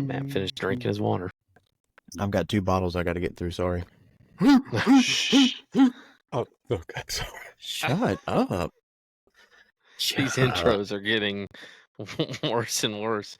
Matt finished drinking his water. I've got 2 bottles I got to get through. Sorry. Shh. Oh, okay. Sorry. Shut up. These intros are getting worse and worse.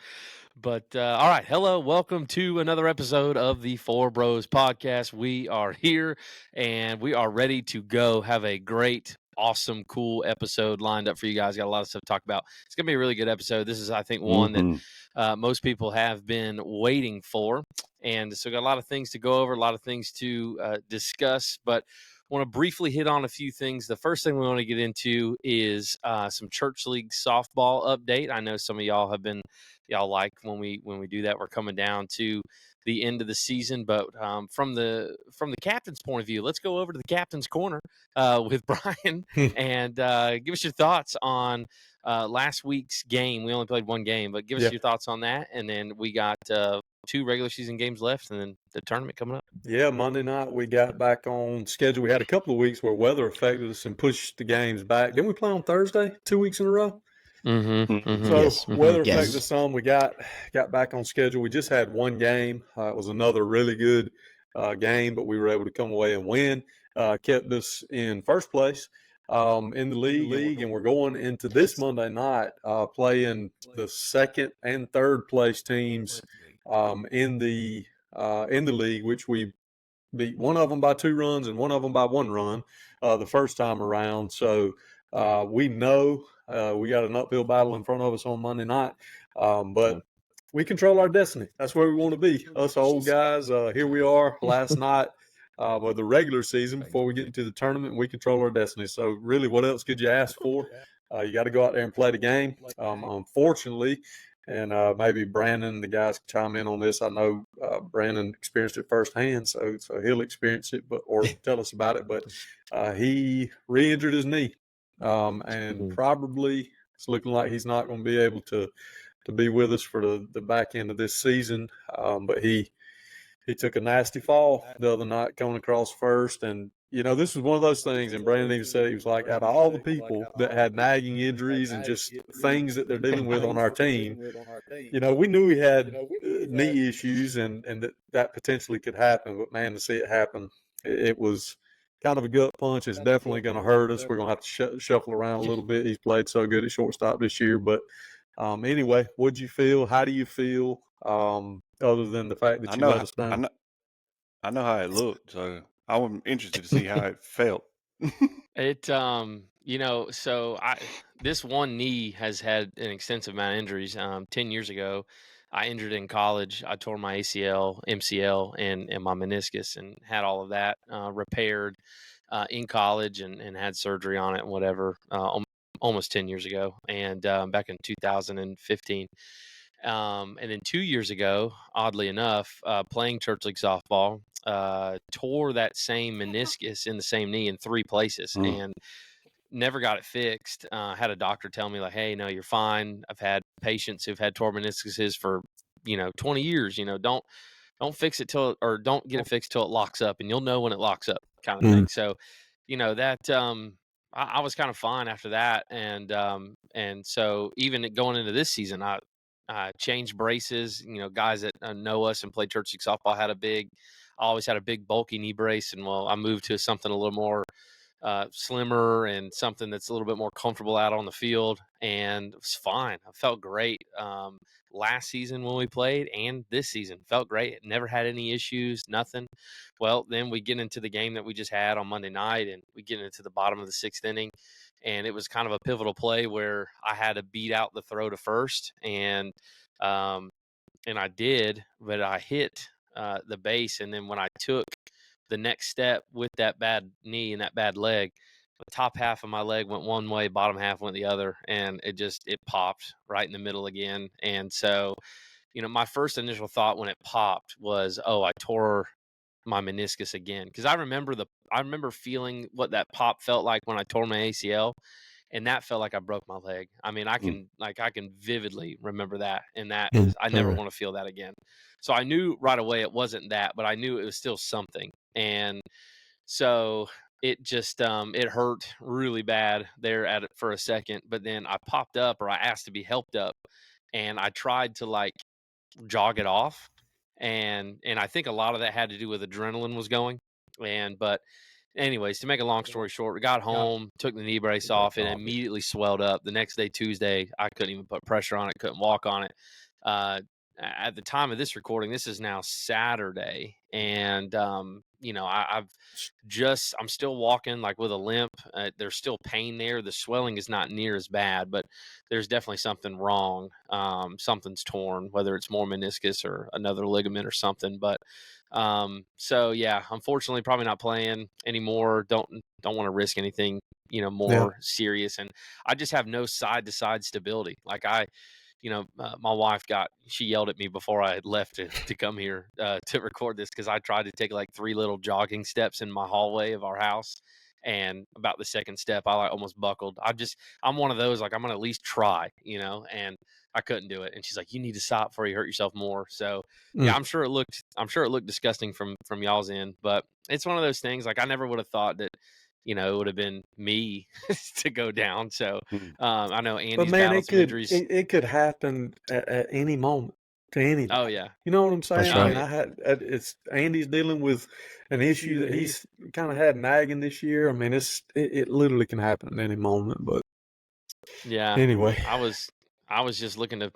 But all right, hello, welcome to another episode of the Four Bros podcast. We are here and we are ready to go. Have a great, awesome, cool episode lined up for you guys. Got a lot of stuff to talk about. It's gonna be a really good episode. This is, I think, one that most people have been waiting for, and so got a lot of things to go over, a lot of things to discuss, but want to briefly hit on a few things. The first thing we want to get into is some church league softball update. I know some of y'all have been like when we do that. We're coming down to the end of the season, but from the captain's point of view, let's go over to the captain's corner with Brian and give us your thoughts on last week's game. We only played one game, but give us your thoughts on that, and then we got 2 regular season games left, and then the tournament coming up. Yeah, Monday night we got back on schedule. We had a couple of weeks where weather affected us and pushed the games back. Didn't we play on Thursday 2 weeks in a row? So weather affected us some. We got back on schedule. We just had one game. It was another really good game, but we were able to come away and win. Kept us in first place in the league, and we're going into this Monday night playing the second and third place teams in the league, which we beat one of them by 2 runs and one of them by 1 run the first time around. So we know we got an uphill battle in front of us on Monday night, but we control our destiny. That's where we want to be. Us old guys, here we are last night with the regular season before we get into the tournament. We control our destiny. So really, what else could you ask for? You got to go out there and play the game. Unfortunately, and maybe Brandon, the guys can chime in on this. I know Brandon experienced it firsthand, so he'll experience it, or tell us about it. But he re-injured his knee, and probably it's looking like he's not going to be able to be with us for the back end of this season. But he took a nasty fall the other night coming across first, and this was one of those things, and Brandon even said, he was like, out of all the people that had nagging injuries and just things that they're dealing with on our team, we knew he had knee issues and that potentially could happen. But, man, to see it happen, it was kind of a gut punch. It's definitely going to hurt us. We're going to have to shuffle around a little bit. He's played so good at shortstop this year. But anyway, what'd you feel? How do you feel, other than the fact that you let us down? I know how it looked, so I'm interested to see how it felt. It so this one knee has had an extensive amount of injuries. 10 years ago, I injured in college. I tore my ACL, MCL, and my meniscus, and had all of that repaired in college, and had surgery on it and whatever almost 10 years ago, and back in 2015. And then 2 years ago, oddly enough, playing church league softball, tore that same meniscus in the same knee in 3 places, and never got it fixed. Had a doctor tell me, like, hey, no, you're fine. I've had patients who've had torn meniscuses for 20 years. Don't fix it or don't get it fixed till it locks up, and you'll know when it locks up, kind of thing. So that I was kind of fine after that, and so even going into this season, I changed braces. Guys that know us and play church league softball always had a big bulky knee brace, and I moved to something a little more slimmer and something that's a little bit more comfortable out on the field, and it was fine. I felt great last season when we played, and this season felt great. Never had any issues, nothing. Well, then we get into the game that we just had on Monday night, and we get into the bottom of the 6th inning, and it was kind of a pivotal play where I had to beat out the throw to first, and I did, but I hit the base, and then when I took the next step with that bad knee and that bad leg, the top half of my leg went one way, bottom half went the other, and it popped right in the middle again. And so, my first initial thought when it popped was, oh, I tore my meniscus again, because I remember feeling what that pop felt like when I tore my ACL, and that felt like I broke my leg. I mean, I can vividly remember that, and I never want to feel that again. So I knew right away it wasn't that, but I knew it was still something. And so it just it hurt really bad there at it for a second, but then I popped up, or I asked to be helped up, and I tried to jog it off. And I think a lot of that had to do with adrenaline was going. But anyways, to make a long story short, we got home, took the knee brace off, and immediately swelled up. The next day, Tuesday, I couldn't even put pressure on it, couldn't walk on it. At the time of this recording, this is now Saturday, and I'm still walking like with a limp. There's still pain there. The swelling is not near as bad, but there's definitely something wrong. Something's torn, whether it's more meniscus or another ligament or something. But so yeah, unfortunately, probably not playing anymore. Don't want to risk anything, more serious. And I just have no side to side stability. Like my wife she yelled at me before I had left to come here to record this, because I tried to take like 3 little jogging steps in my hallway of our house. And about the second step, I like almost buckled. I'm one of those, like, I'm going to at least try, and I couldn't do it. And she's like, you need to stop before you hurt yourself more. So yeah, I'm sure it looked disgusting from y'all's end, but it's one of those things. Like, I never would have thought that, it would have been me to go down. So I know Andy's battled some injuries. It could happen at any moment to anybody. Oh yeah, you know what I'm saying? That's right. I mean, Andy's dealing with an issue that he's kind of had nagging this year. I mean, it literally can happen at any moment. But yeah, anyway, I was just looking to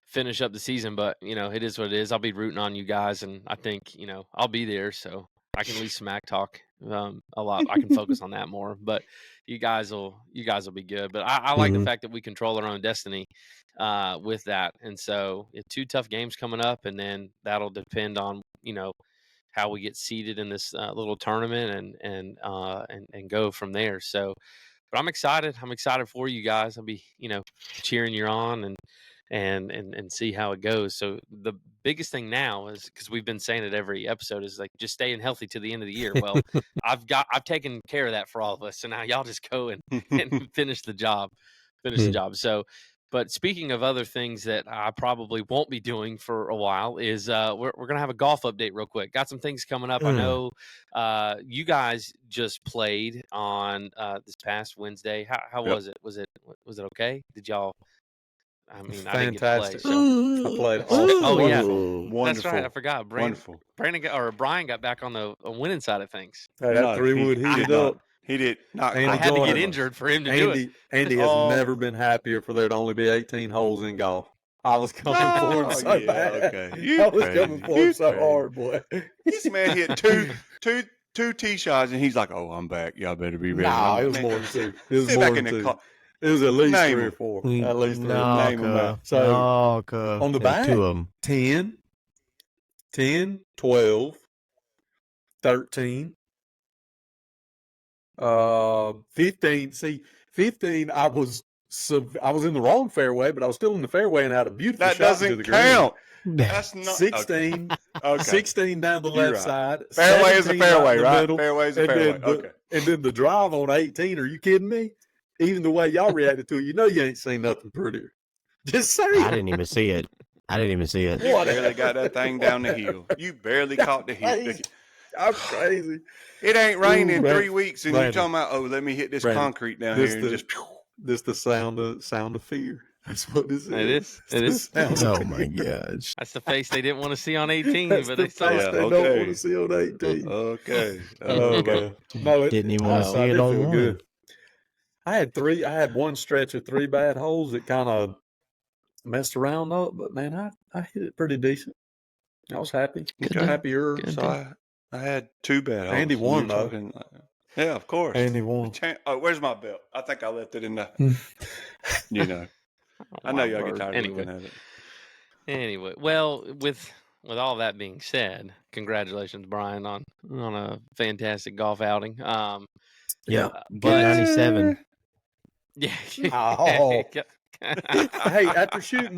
finish up the season, but it is what it is. I'll be rooting on you guys, and I think I'll be there, so I can at least smack talk a lot. I can focus on that more. But you guys will be good. But I like the fact that we control our own destiny with that. And so 2 tough games coming up, and then that'll depend on how we get seeded in this little tournament and go from there. So, but I'm excited. I'm excited for you guys. I'll be cheering you on and see how it goes. So the biggest thing now is, because we've been saying it every episode, is like just staying healthy to the end of the year. Well, I've taken care of that for all of us. So now y'all just go and finish the job. So, but speaking of other things that I probably won't be doing for a while, is we're going to have a golf update real quick. Got some things coming up. I know you guys just played on this past Wednesday. How was it? Was it okay? Did y'all? I mean, fantastic. I didn't get to play, so. I played. Oh yeah, wonderful. That's right. I forgot. Wonderful. Brian got back on the winning side of things. Hey, that 3-wood heated up. He did not. I had to get injured for him to do it. Andy has never been happier for there to only be 18 holes in golf. I was coming for him so bad. Okay. I was coming for him so hard, boy. This man hit two tee shots, and he's like, "Oh, I'm back. Y'all better be ready." No, it was more than 2. It was more than 2. It was at least 3 or 4. At least 3. Name them out. So on the back, 2 of them. 10, 12, 13, 15. See, 15, I was in the wrong fairway, but I was still in the fairway and had a beautiful shot to the green. That doesn't count. That's not 16. Okay. 16 down the left side. Fairway is a fairway, right? Middle, Fairway is a fairway. Okay. And then the drive on 18. Are you kidding me? Even the way y'all reacted to it, you ain't seen nothing prettier. Just saying. I didn't even see it. You barely got that thing down the hill. You barely caught the hill. I'm crazy. It ain't raining in 3 weeks, and you're talking about, let me hit this concrete down here and just. This the sound of fear. That's what this is. It is. Oh my gosh. That's the face they didn't want to see on 18, That's but the they saw face it. they don't want to see on 18. Okay. Oh man. No, it Didn't even want to see it feel on good. I had one stretch of 3 bad holes that kind of messed around up, but man, I hit it pretty decent. I was happy. Happier. So I had 2 bad holes. Andy won though. Yeah, of course. Andy won. Oh, where's my belt? I think I left it in the. I know y'all get tired of looking at it. Anyway, well, with all that being said, congratulations, Brian, on a fantastic golf outing. Yeah, but 97. Yeah. Oh. Hey, after shooting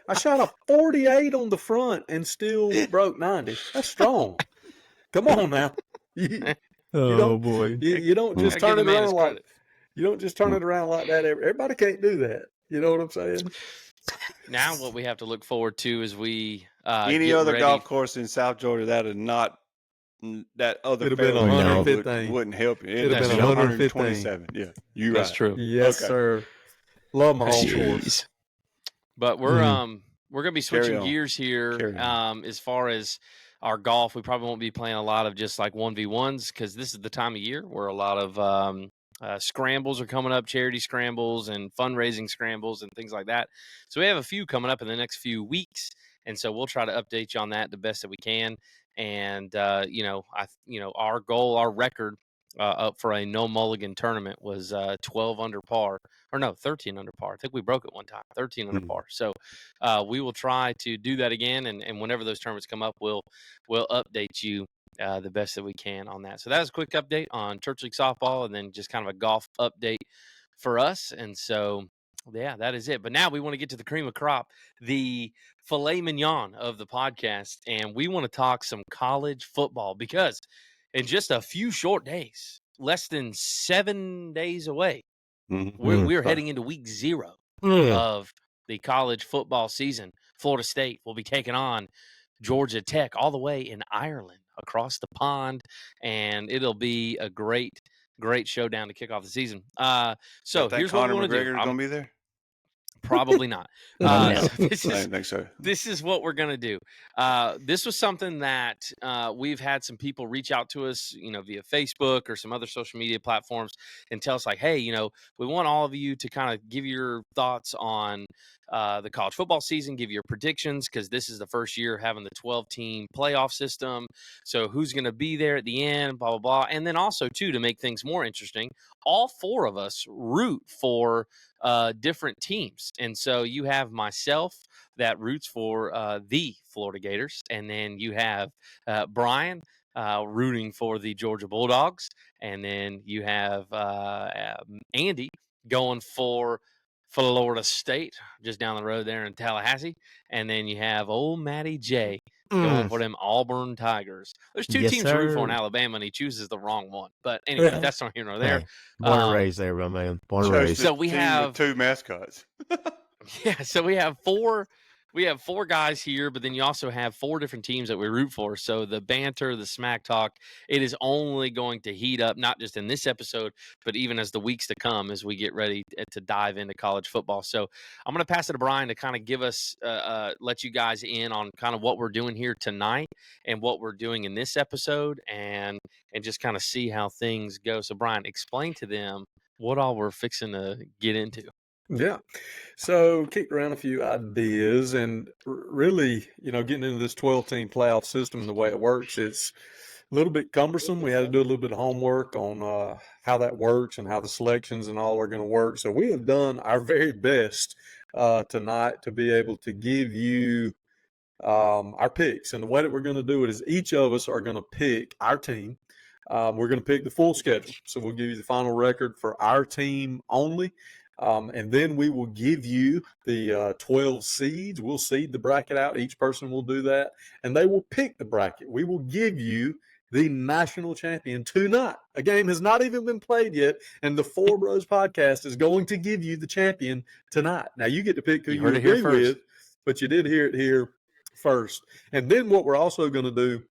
I shot a 48 on the front and still broke 90. That's strong. Come on now. Boy. You don't just turn it around like you don't just turn it around like that. Everybody can't do that. You know what I'm saying? Now what we have to look forward to is any other golf course in South Georgia that other fairway wouldn't help you. It'd have been 127. Yeah, That's true. Yes, sir. Love my home course. But we're We're going to be switching gears here. As far as our golf, we probably won't be playing a lot of just like 1v1s because this is the time of year where a lot of scrambles are coming up, charity scrambles and fundraising scrambles and things like that. So we have a few coming up in the next few weeks, and so we'll try to update you on that the best that we can. And our goal, our record up for a no mulligan tournament was 12 under par, or no, 13 under par. I think we broke it one time, 13 under par. So we will try to do that again, and whenever those tournaments come up, we'll update you the best that we can on that. So that is a quick update on Church League softball, and then just kind of a golf update for us. And so, yeah, that is it. But now we want to get to the cream of crop, the filet mignon of the podcast, and we want to talk some college football because in just a few short days, less than 7 days away, we're heading into week 0 of the college football season. Florida State will be taking on Georgia Tech all the way in Ireland across the pond, and it'll be a great showdown to kick off the season. So here's what we want to do. I'm going to be there. Probably not. I think so. This is what we're going to do. This was something that we've had some people reach out to us, via Facebook or some other social media platforms and tell us like, hey, we want all of you to kind of give your thoughts on the college football season, give your predictions, because this is the first year having the 12-team playoff system. So who's going to be there at the end, blah, blah, blah. And then also, too, to make things more interesting, all 4 of us root for different teams. And so you have myself that roots for the Florida Gators, and then you have Brian rooting for the Georgia Bulldogs, and then you have Andy going for Florida State, just down the road there in Tallahassee, and then you have old Matty J going for them Auburn Tigers. There's 2 teams to root for in Alabama, and he chooses the wrong one. But anyway, that's not here nor there. Born and raised there, my man. Born and raised. So we have 2 mascots. Yeah, so we have 4 guys here, but then you also have 4 different teams that we root for. So the banter, the smack talk, it is only going to heat up, not just in this episode, but even as the weeks to come as we get ready to dive into college football. So I'm going to pass it to Brian to kind of give us, let you guys in on kind of what we're doing here tonight and what we're doing in this episode, and just kind of see how things go. So Brian, explain to them what all we're fixing to get into. Yeah. So kicked around a few ideas, and really, getting into this 12-team playoff system and the way it works, it's a little bit cumbersome. We had to do a little bit of homework on how that works and how the selections and all are going to work. So we have done our very best tonight to be able to give you our picks. And the way that we're going to do it is each of us are going to pick our team. We're going to pick the full schedule. So we'll give you the final record for our team only. And then we will give you the 12 seeds. We'll seed the bracket out. Each person will do that, and they will pick the bracket. We will give you the national champion tonight. A game has not even been played yet, and the Four Bros podcast is going to give you the champion tonight. Now, you get to pick who you agree with, but you did hear it here first. And then what we're also going to do,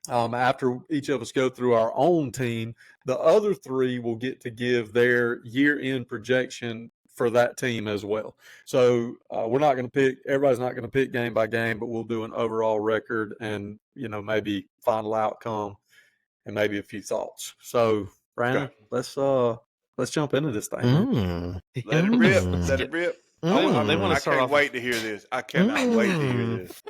after each of us go through our own team, the other 3 will get to give their year-end projection for that team as well. So we're not going to pick, everybody's not going to pick game by game, but we'll do an overall record and, maybe final outcome and maybe a few thoughts. So, Brandon, let's jump into this thing. Let it rip. Let it rip. I can't wait to hear this. I cannot wait to hear this.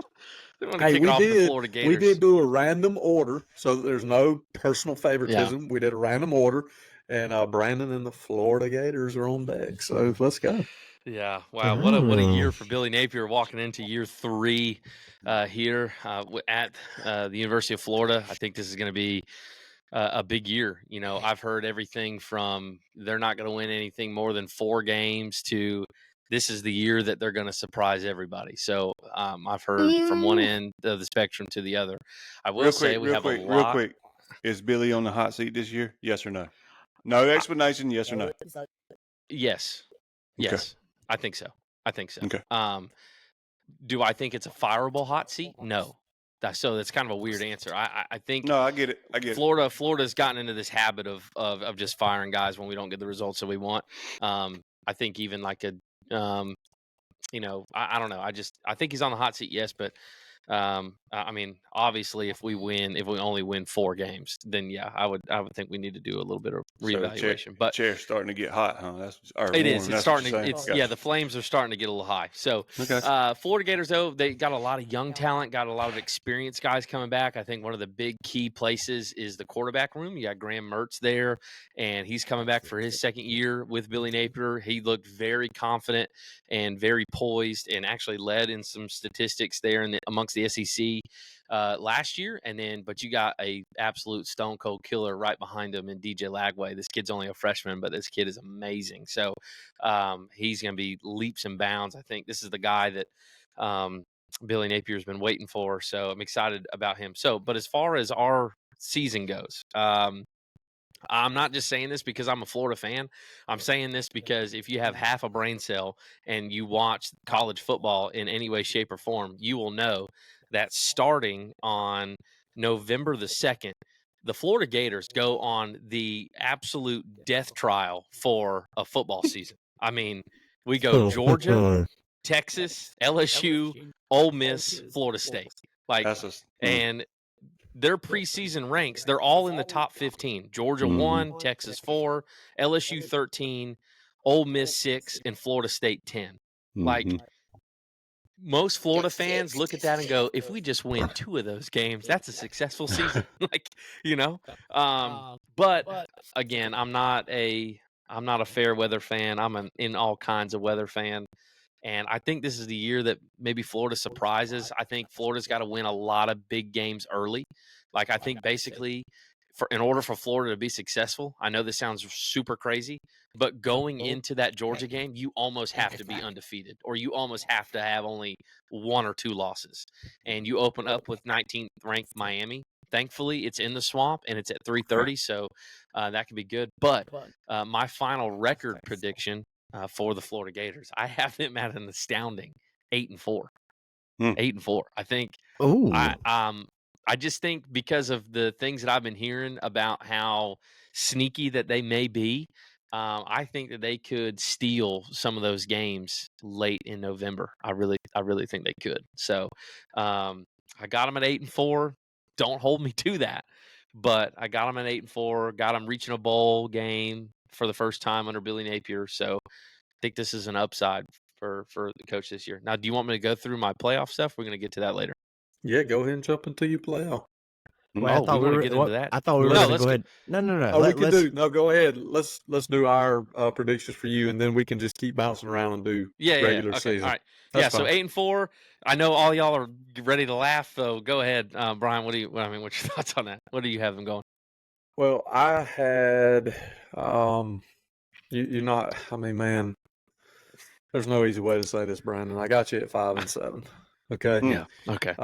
We did do a random order so that there's no personal favoritism. Yeah. We did a random order, and Brandon and the Florida Gators are on deck. So let's go. Yeah, wow, what a year for Billy Napier, walking into year 3 here at the University of Florida. I think this is going to be a big year. I've heard everything from they're not going to win anything more than 4 games to this is the year that they're going to surprise everybody. So I've heard from one end of the spectrum to the other. I will say we have a lot. Real quick, is Billy on the hot seat this year? Yes or no? No explanation, yes or no? Yes. Okay. I think so. Okay. Do I think it's a fireable hot seat? No. So that's kind of a weird answer. I think. No, I get it. Florida's gotten into this habit of just firing guys when we don't get the results that we want. I think even like I don't know. I think he's on the hot seat, yes, but I mean, obviously, if we only win 4 games, then yeah, I would think we need to do a little bit of reevaluation. So but chair's starting to get hot, huh? it is. Warm. It's starting to. It's gotcha. The flames are starting to get a little high. So, Florida Gators, though, they got a lot of young talent, got a lot of experienced guys coming back. I think one of the big key places is the quarterback room. You got Graham Mertz there, and he's coming back for his second year with Billy Napier. He looked very confident and very poised, and actually led in some statistics there amongst the SEC. Last year, but you got a absolute stone cold killer right behind him in DJ Lagway. This kid's only a freshman, but this kid is amazing. So he's going to be leaps and bounds. I think this is the guy that Billy Napier's been waiting for. So I'm excited about him. But as far as our season goes, I'm not just saying this because I'm a Florida fan. I'm saying this because if you have half a brain cell and you watch college football in any way, shape, or form, you will know that starting on November the 2nd, the Florida Gators go on the absolute death trial for a football season. I mean, we go Georgia, Texas, LSU, Ole Miss, Florida State. And their preseason ranks, they're all in the top 15. Georgia 1, Texas 4, LSU 13, Ole Miss 6, and Florida State 10. Most Florida fans look at that and go, if we just win 2 of those games, that's a successful season. But again, I'm not a fair weather fan. I'm an in all kinds of weather fan. And I think this is the year that maybe Florida surprises. I think Florida's got to win a lot of big games early. I think basically in order for Florida to be successful, I know this sounds super crazy, but going into that Georgia game, you almost have to be undefeated, or you almost have to have only 1 or 2 losses. And you open up with 19th ranked Miami. Thankfully, it's in the swamp and it's at 3:30, so that could be good. But my final record prediction for the Florida Gators, I have them at an astounding 8-4. 8-4. I think. I just think because of the things that I've been hearing about how sneaky that they may be, I think that they could steal some of those games late in November. I really think they could. So I got them at 8-4. Don't hold me to that, but I got them at 8-4. Got them reaching a bowl game for the first time under Billy Napier. So I think this is an upside for the coach this year. Now, do you want me to go through my playoff stuff? We're going to get to that later. Yeah, go ahead and jump into your playoff. Wait, I thought we were going to get into that. I thought we were going to go ahead. No. Oh, we can do. No, go ahead. Let's do our predictions for you, and then we can just keep bouncing around and do regular season. All right. That's fine. So 8-4. I know all y'all are ready to laugh, so go ahead, Brian. What's your thoughts on that? What do you have them going? Well, I had you're not. I mean, man, there's no easy way to say this, Brandon. I got you at 5-7. Okay. Yeah. Okay.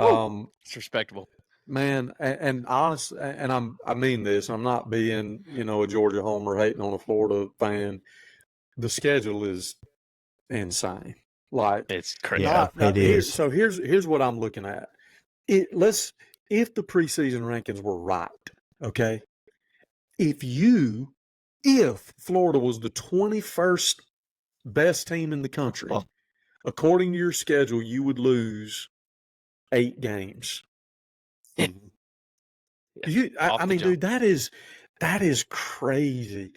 It's respectable. Man, and honest, and I mean this. I'm not being, a Georgia homer hating on a Florida fan. The schedule is insane. It's crazy. It is. So here's what I'm looking at. If the preseason rankings were right, okay. If Florida was the 21st best team in the country, according to your schedule, you would lose 8 games. I mean, dude, that is crazy.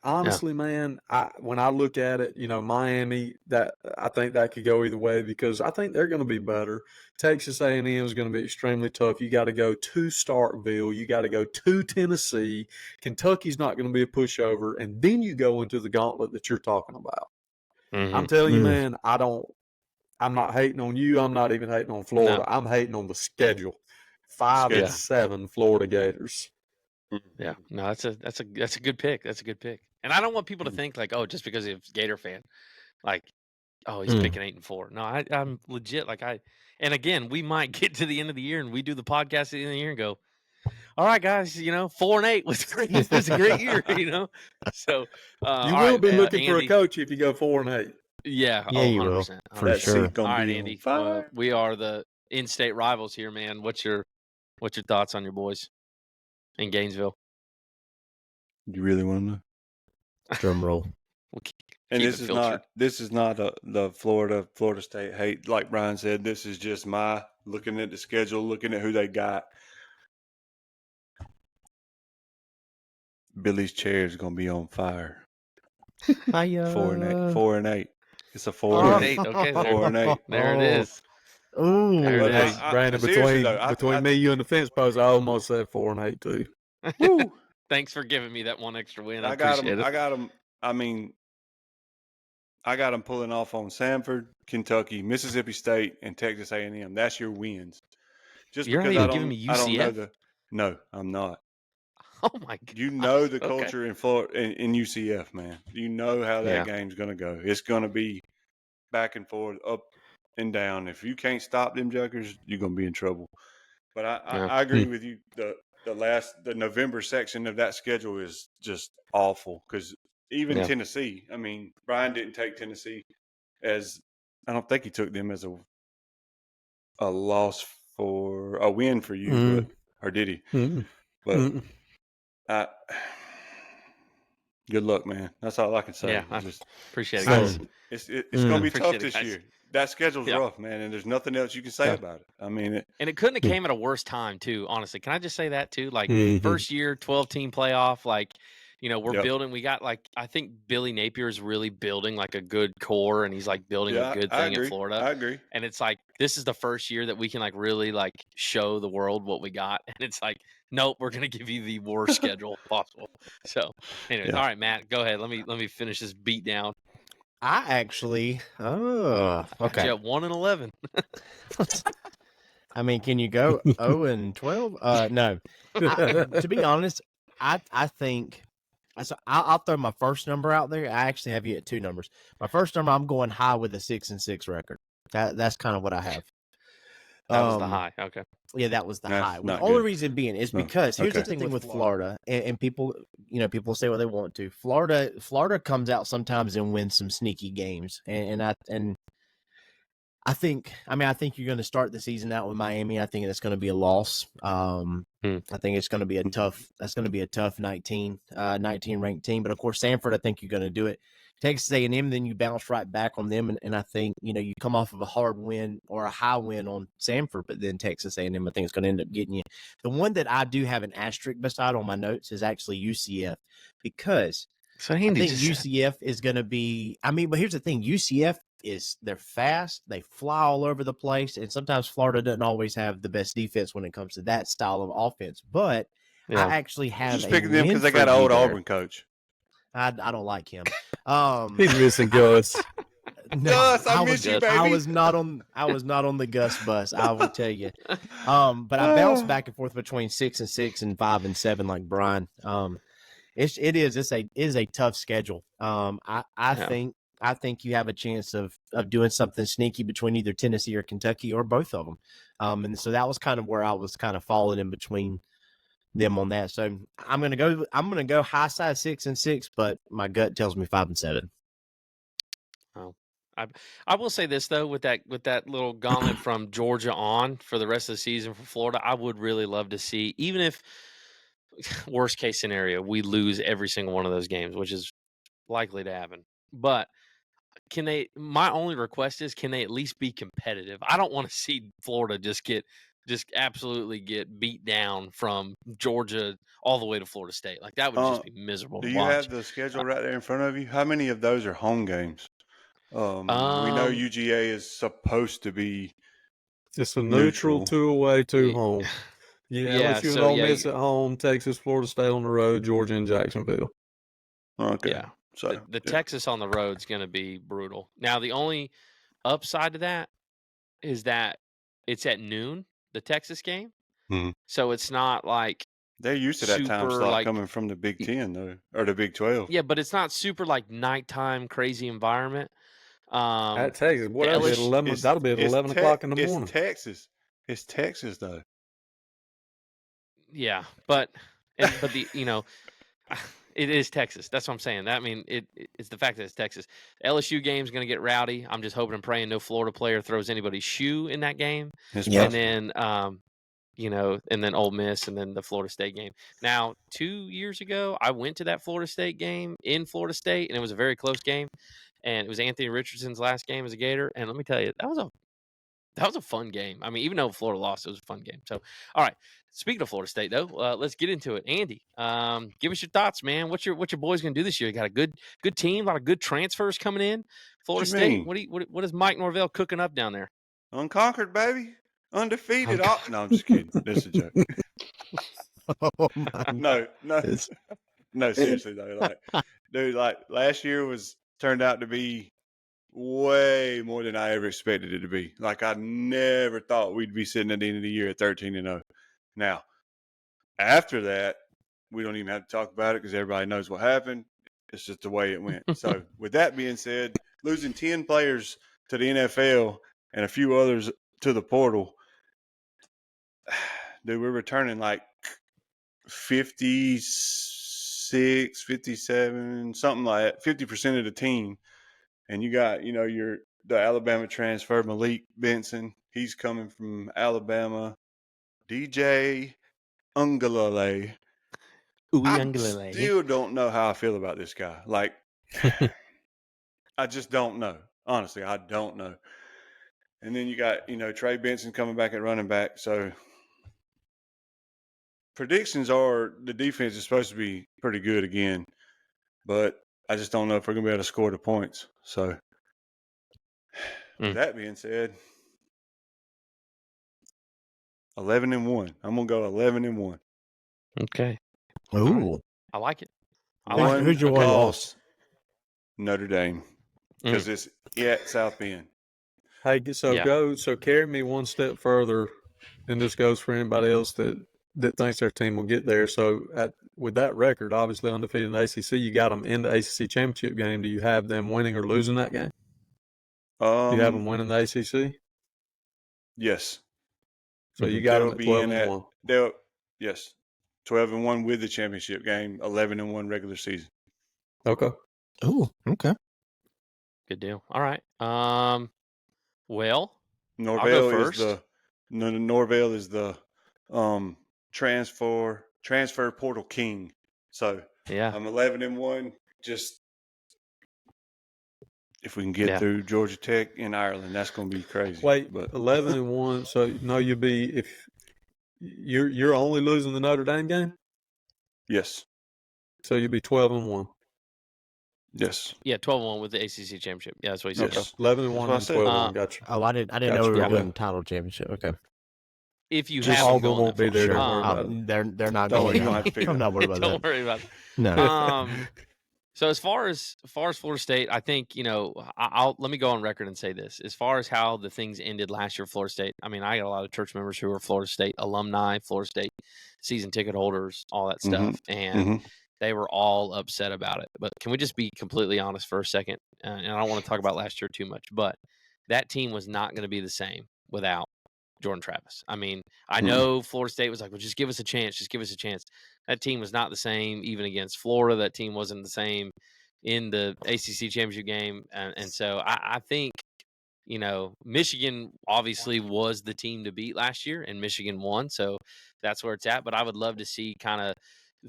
Honestly, man, when I look at it, Miami, that I think that could go either way because I think they're going to be better. Texas A&M is going to be extremely tough. You got to go to Starkville. You got to go to Tennessee. Kentucky's not going to be a pushover, and then you go into the gauntlet that you're talking about. I'm telling you, man, I'm not hating on you. I'm not even hating on Florida. No. I'm hating on the schedule. 5-7 Florida Gators. Yeah, no, that's a good pick. That's a good pick. And I don't want people to think just because he's a Gator fan, he's picking 8-4. No, I'm legit. And again, we might get to the end of the year and we do the podcast at the end of the year and go, all right, guys, 4-8 was great. It was a great year, So you will be looking for a coach if you go 4-8. Yeah, you will for sure. All right, Andy, we are the in-state rivals here, man. What's your thoughts on your boys in Gainesville? You really want to know? Drum roll. And this is not the Florida State hate. Like Brian said, this is just my looking at the schedule, looking at who they got. Billy's chair is going to be on fire. Hiya. 4-8. It's a 4-8. Okay, 4-8. There it is. Ooh, hey, Brandon, between me, you, and the fence post, I almost said 4-8 too. Woo! Thanks for giving me that one extra win. I appreciate it. I got them. I mean, I got them pulling off on Samford, Kentucky, Mississippi State, and Texas A&M. That's your wins. Just You're because not even giving me UCF? I don't know no, I'm not. Oh my god! You know the culture in Florida in UCF, man. You know how that game's going to go. It's going to be back and forth, up and down. If you can't stop them Jokers, you're going to be in trouble. But I agree with you. The November section of that schedule is just awful because even Tennessee. I mean, Brian didn't take Tennessee as I don't think he took them as a loss for a win for you, or did he? But good luck, man. That's all I can say. Yeah, I just appreciate it, guys. It's going to be tough this year. That schedule's rough, man, and there's nothing else you can say about it. I mean, and it couldn't have came at a worse time, too. Honestly, can I just say that too? Like first year, 12-team playoff. Like, we're building. We got I think Billy Napier is really building like a good core, and he's like building a good thing in Florida. I agree. And it's like this is the first year that we can like really like show the world what we got, and it's like, nope, we're gonna give you the worst schedule possible. So, anyways, all right, Matt, go ahead. Let me finish this beat down. I actually, okay. Yeah, 1-11. I mean, can you go 0-12? No. To be honest, I think. So I'll throw my first number out there. I actually have you at 2 numbers. My first number, I'm going high with a 6-6 record. That's kind of what I have. That was the high. Okay. Yeah, that was the high. The only reason being is because here's the thing with Florida, and people, people say what they want to. Florida comes out sometimes and wins some sneaky games, and I think you're going to start the season out with Miami. I think that's going to be a loss. I think it's going to be a tough 19 ranked team. But of course, Samford, I think you're going to do it. Texas A&M, then you bounce right back on them, and I think you come off of a hard win or a high win on Samford, but then Texas A&M, I think it's going to end up getting you. The one that I do have an asterisk beside on my notes is actually UCF, because I think UCF is going to be. I mean, but here's the thing: UCF they're fast, they fly all over the place, and sometimes Florida doesn't always have the best defense when it comes to that style of offense. But I actually have just picking them because they got an old Auburn coach. I don't like him. He's missing Gus. No, Gus, I miss you, baby. I was not on the Gus bus. I will tell you. But I bounced back and forth between 6-6 and 5-7, like Brian. It is a tough schedule. I think you have a chance of doing something sneaky between either Tennessee or Kentucky or both of them. And so that was kind of where I was kind of falling in between them on that. So I'm gonna go high side 6-6, but my gut tells me 5-7. Oh, I will say this though, with that little gauntlet from Georgia on for the rest of the season for Florida, I would really love to see, even if worst case scenario we lose every single one of those games, which is likely to happen, but my only request is, can they at least be competitive? I don't want to see Florida just absolutely get beat down from Georgia all the way to Florida State. Like, that would just be miserable to watch. Do you have the schedule right there in front of you? How many of those are home games? We know UGA is supposed to be just a neutral 2 away, 2 home. LSU and Ole Miss at home, Texas, Florida State on the road, Georgia and Jacksonville. Okay. Yeah. So the Texas on the road is going to be brutal. Now, the only upside to that is that it's at noon, the Texas game. Mm-hmm. So it's not like they're used to that time slot coming from the Big 10 though, or the Big 12. Yeah, but it's not super like nighttime crazy environment. At Texas, that'll be at 11 o'clock in the morning. It's Texas though. Yeah, but it is Texas. That's what I'm saying. I mean, it's the fact that it's Texas. The LSU game's going to get rowdy. I'm just hoping and praying no Florida player throws anybody's shoe in that game. And then and then Ole Miss, and then the Florida State game. Now, 2 years ago, I went to that Florida State game in Florida State, and it was a very close game. And it was Anthony Richardson's last game as a Gator. And let me tell you, that was a fun game. I mean, even though Florida lost, it was a fun game. So, all right. Speaking of Florida State, though, let's get into it. Andy, give us your thoughts, man. What's your boys going to do this year? You got a good team, a lot of good transfers coming in. Florida State. What is Mike Norvell cooking up down there? Unconquered, baby, undefeated. No, I'm just kidding. That's a joke. Oh, no, seriously though. Like last year turned out to be way more than I ever expected it to be. Like, I never thought we'd be sitting at the end of the year at 13-0. Now, after that, we don't even have to talk about it because everybody knows what happened. It's just the way it went. So, with that being said, losing 10 players to the NFL and a few others to the portal, dude, we're returning like 56, 57, something like that, 50% of the team. And you got, the Alabama transfer, Malik Benson. He's coming from Alabama. DJ Ungalale. I still don't know how I feel about this guy. Like, I just don't know. Honestly, I don't know. And then you got, Trey Benson coming back at running back. So predictions are the defense is supposed to be pretty good again. But I just don't know if we're going to be able to score the points. So with that being said, 11-1. I'm gonna go 11-1. Okay. Ooh, right. I like it. Who's your one loss? Notre Dame, because it's at South Bend. Hey, so carry me one step further, and this goes for anybody else that thinks their team will get there. So with that record, obviously undefeated in the ACC, you got them in the ACC championship game. Do you have them winning or losing that game? Do you have them winning the ACC? Yes. So you got them at 12-1. Yes, 12-1 with the championship game, 11-1 regular season. Okay. Oh, okay. Good deal. All right. Well, Norvell is the transfer portal king. So yeah, I'm 11-1. Just if we can get through Georgia Tech in Ireland, that's going to be crazy. Wait, but 11-1. So no, you'll be if you're only losing the Notre Dame game. Yes. So you'll be 12-1. Yes. Yeah, 12-1 with the ACC championship. Yeah, that's what he said. 11-1 and 12-1. Gotcha. Oh, I didn't know we were doing the title championship. Okay. If you just have Auburn won't be there. They're not going. I'm not worried about that. Don't worry about it. No. So as far as Florida State, I think let me go on record and say this. As far as how the things ended last year, Florida State. I mean, I got a lot of church members who are Florida State alumni, Florida State season ticket holders, all that stuff, and they were all upset about it. But can we just be completely honest for a second? And I don't want to talk about last year too much, but that team was not going to be the same without Jordan Travis. I mean, I know Florida State was like, well, just give us a chance. Just give us a chance. That team was not the same even against Florida. That team wasn't the same in the ACC championship game. And so I think, Michigan obviously was the team to beat last year, and Michigan won. So that's where it's at. But I would love to see kind of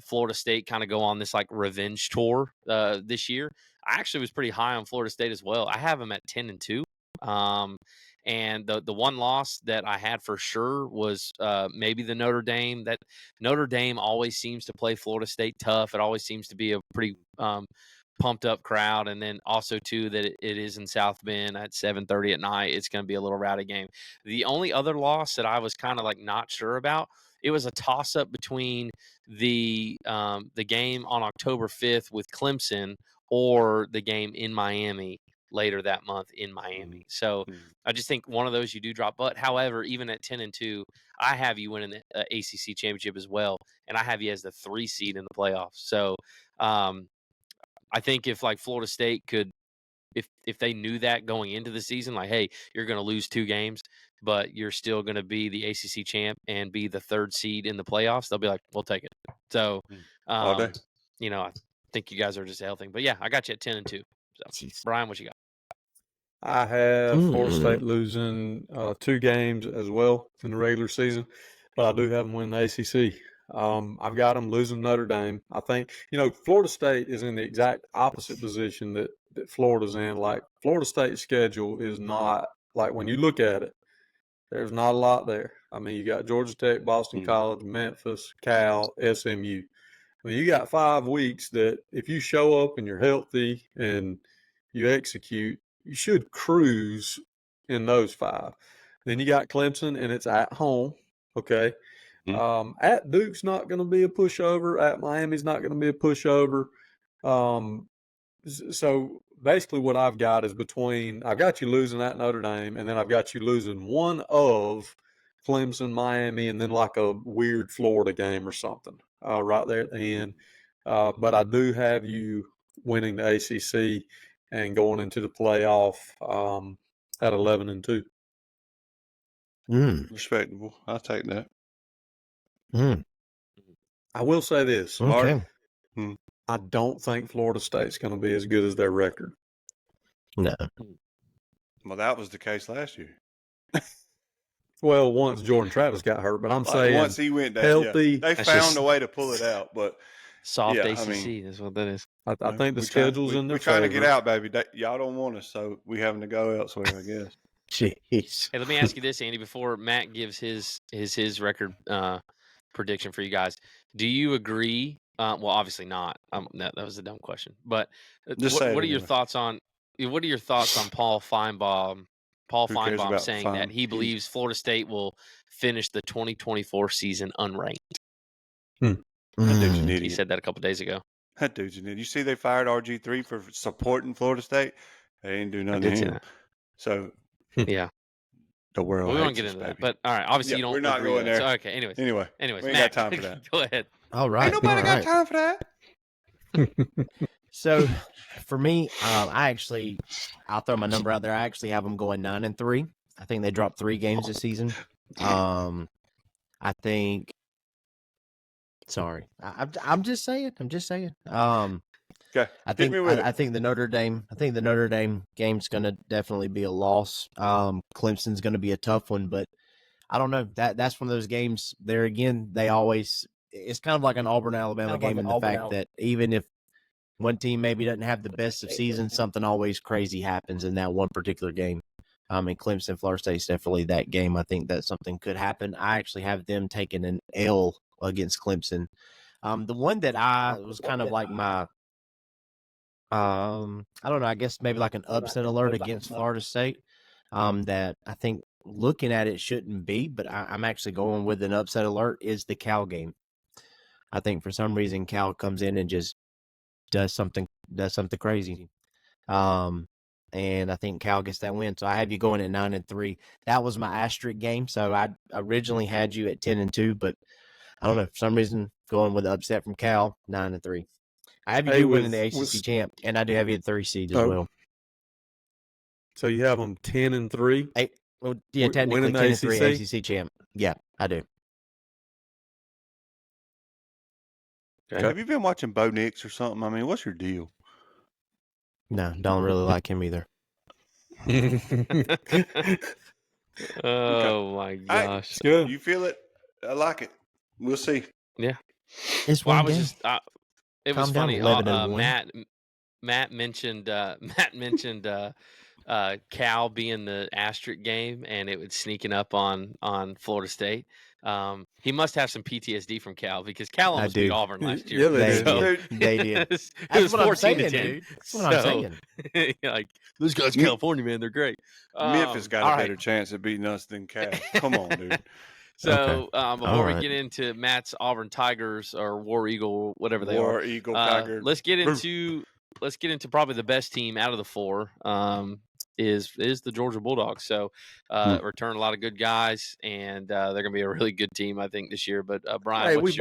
Florida State kind of go on this like revenge tour this year. I actually was pretty high on Florida State as well. I have them at 10-2. And the one loss that I had for sure was maybe the Notre Dame. That Notre Dame always seems to play Florida State tough. It always seems to be a pretty pumped up crowd. And then also too that it is in South Bend at 7:30 at night. It's going to be a little rowdy game. The only other loss that I was kind of like not sure about, it was a toss up between the game on October 5th with Clemson or the game in Miami later that month in Miami. So I just think one of those you do drop. But however, even at 10-2, I have you winning the ACC championship as well, and I have you as the 3 seed in the playoffs. So I think if like Florida State could, if they knew that going into the season, like, hey, you're going to lose 2 games, but you're still going to be the ACC champ and be the 3rd seed in the playoffs, they'll be like, we'll take it. So, I think you guys are just a hell thing. But yeah, I got you at 10-2. So, Brian, what you got? I have Florida State losing 2 games as well in the regular season. but I do have them win the ACC. I've got them losing Notre Dame. I think, Florida State is in the exact opposite position that Florida's in. Like, Florida State's schedule is not, like, when you look at it, there's not a lot there. I mean, you got Georgia Tech, Boston College, Memphis, Cal, SMU. I mean, you got 5 weeks that if you show up and you're healthy and you execute, you should cruise in those 5. Then you got Clemson, and it's at home, okay? At Duke's not going to be a pushover. At Miami's not going to be a pushover. So basically what I've got is I've got you losing at Notre Dame, and then I've got you losing one of Clemson, Miami, and then like a weird Florida game or something right there at the end. But I do have you winning the ACC and going into the playoff at 11-2. Respectable. I'll take that. I will say this. Okay. I don't think Florida State's going to be as good as their record. No. Well, that was the case last year. Well, once Jordan Travis got hurt, but I'm saying once he went down, healthy, they found a way to pull it out. But soft ACC is what that is. I think the schedule's in their favor. We're trying to get out, baby. Y'all don't want us, so we having to go elsewhere, I guess. Jeez. Hey, let me ask you this, Andy, before Matt gives his record prediction for you guys. Do you agree? Well, obviously not. That was a dumb question. But what are your thoughts on Paul Feinbaum? Paul Feinbaum saying that he believes Florida State will finish the 2024 season unranked. That dude's an idiot. He said that a couple days ago. That dude's an idiot. You see, they fired RG3 for supporting Florida State. They didn't do nothing to him. So yeah. The world. We won't get into that, but all right. Obviously, you don't. We're not going there. So, okay. Anyways, we ain't Matt, got time for that. Go ahead. All right. Ain't nobody got time for that. So, for me, I'll throw my number out there. I actually have them going 9-3. I think they dropped 3 games this season. I think. Sorry, I'm just saying. Okay. I think the Notre Dame game's going to definitely be a loss. Clemson's going to be a tough one, but I don't know. That's one of those games. There again, it's kind of like an Auburn Alabama game in the fact that even if one team maybe doesn't have the best of seasons, something always crazy happens in that one particular game. And Clemson, Florida State's definitely that game. I think that something could happen. I actually have them taking an L against Clemson. The one that I was kind of like my I don't know, I guess maybe like an upset alert against Florida State that I think looking at it shouldn't be, but I'm actually going with an upset alert is the Cal game. I think for some reason Cal comes in and just does something crazy. And I think Cal gets that win. So I have you going at 9-3. That was my asterisk game. So I originally had you at 10-2, but I don't know, for some reason going with the upset from Cal, 9-3. I have you winning the ACC champ, and I do have you at 3 seed as well. So you have them 10-3? Well, yeah, technically 10-3 ACC champ. Yeah, I do. Okay. Have you been watching Bo Nix or something? I mean, what's your deal? No, don't really like him either. Oh my gosh! It's good. You feel it? I like it. We'll see. Yeah. It's well, one I was game. just. It was funny. Matt mentioned Cal being the asterisk game, and it was sneaking up on Florida State. He must have some PTSD from Cal because Cal almost beat Auburn last year. Yeah, they did. It was 14-10. Dude. That's what I'm saying. Like, those guys, California, man, they're great. Memphis got a better chance of beating us than Cal. Come on, dude. So before we get into Matt's Auburn Tigers or War Eagle, whatever they are, War Eagle Tiger. Let's get into probably the best team out of the 4. Is the Georgia Bulldogs. So return a lot of good guys, and they're going to be a really good team, I think, this year. But Brian, we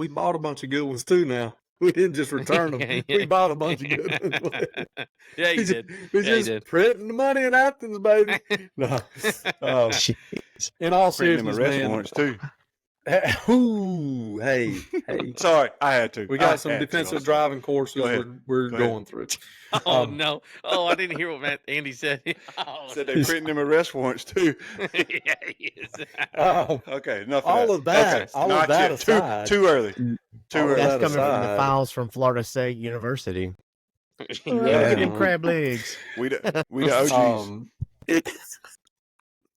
bought a bunch of good ones too now. We didn't just return them. Yeah. We bought a bunch of good ones. Yeah, you did. We just printing the money in Athens, baby. No. In all seriousness, man. Too. Ooh, hey. Sorry, I had to. We got some defensive driving courses we're going through. Oh, no. Oh, I didn't hear what Andy said. Said they're printing them arrest warrants, too. Yeah, he is. Okay, enough all of that. All of that aside. Too early. That's coming from the files from Florida State University. Them crab legs. We the OGs.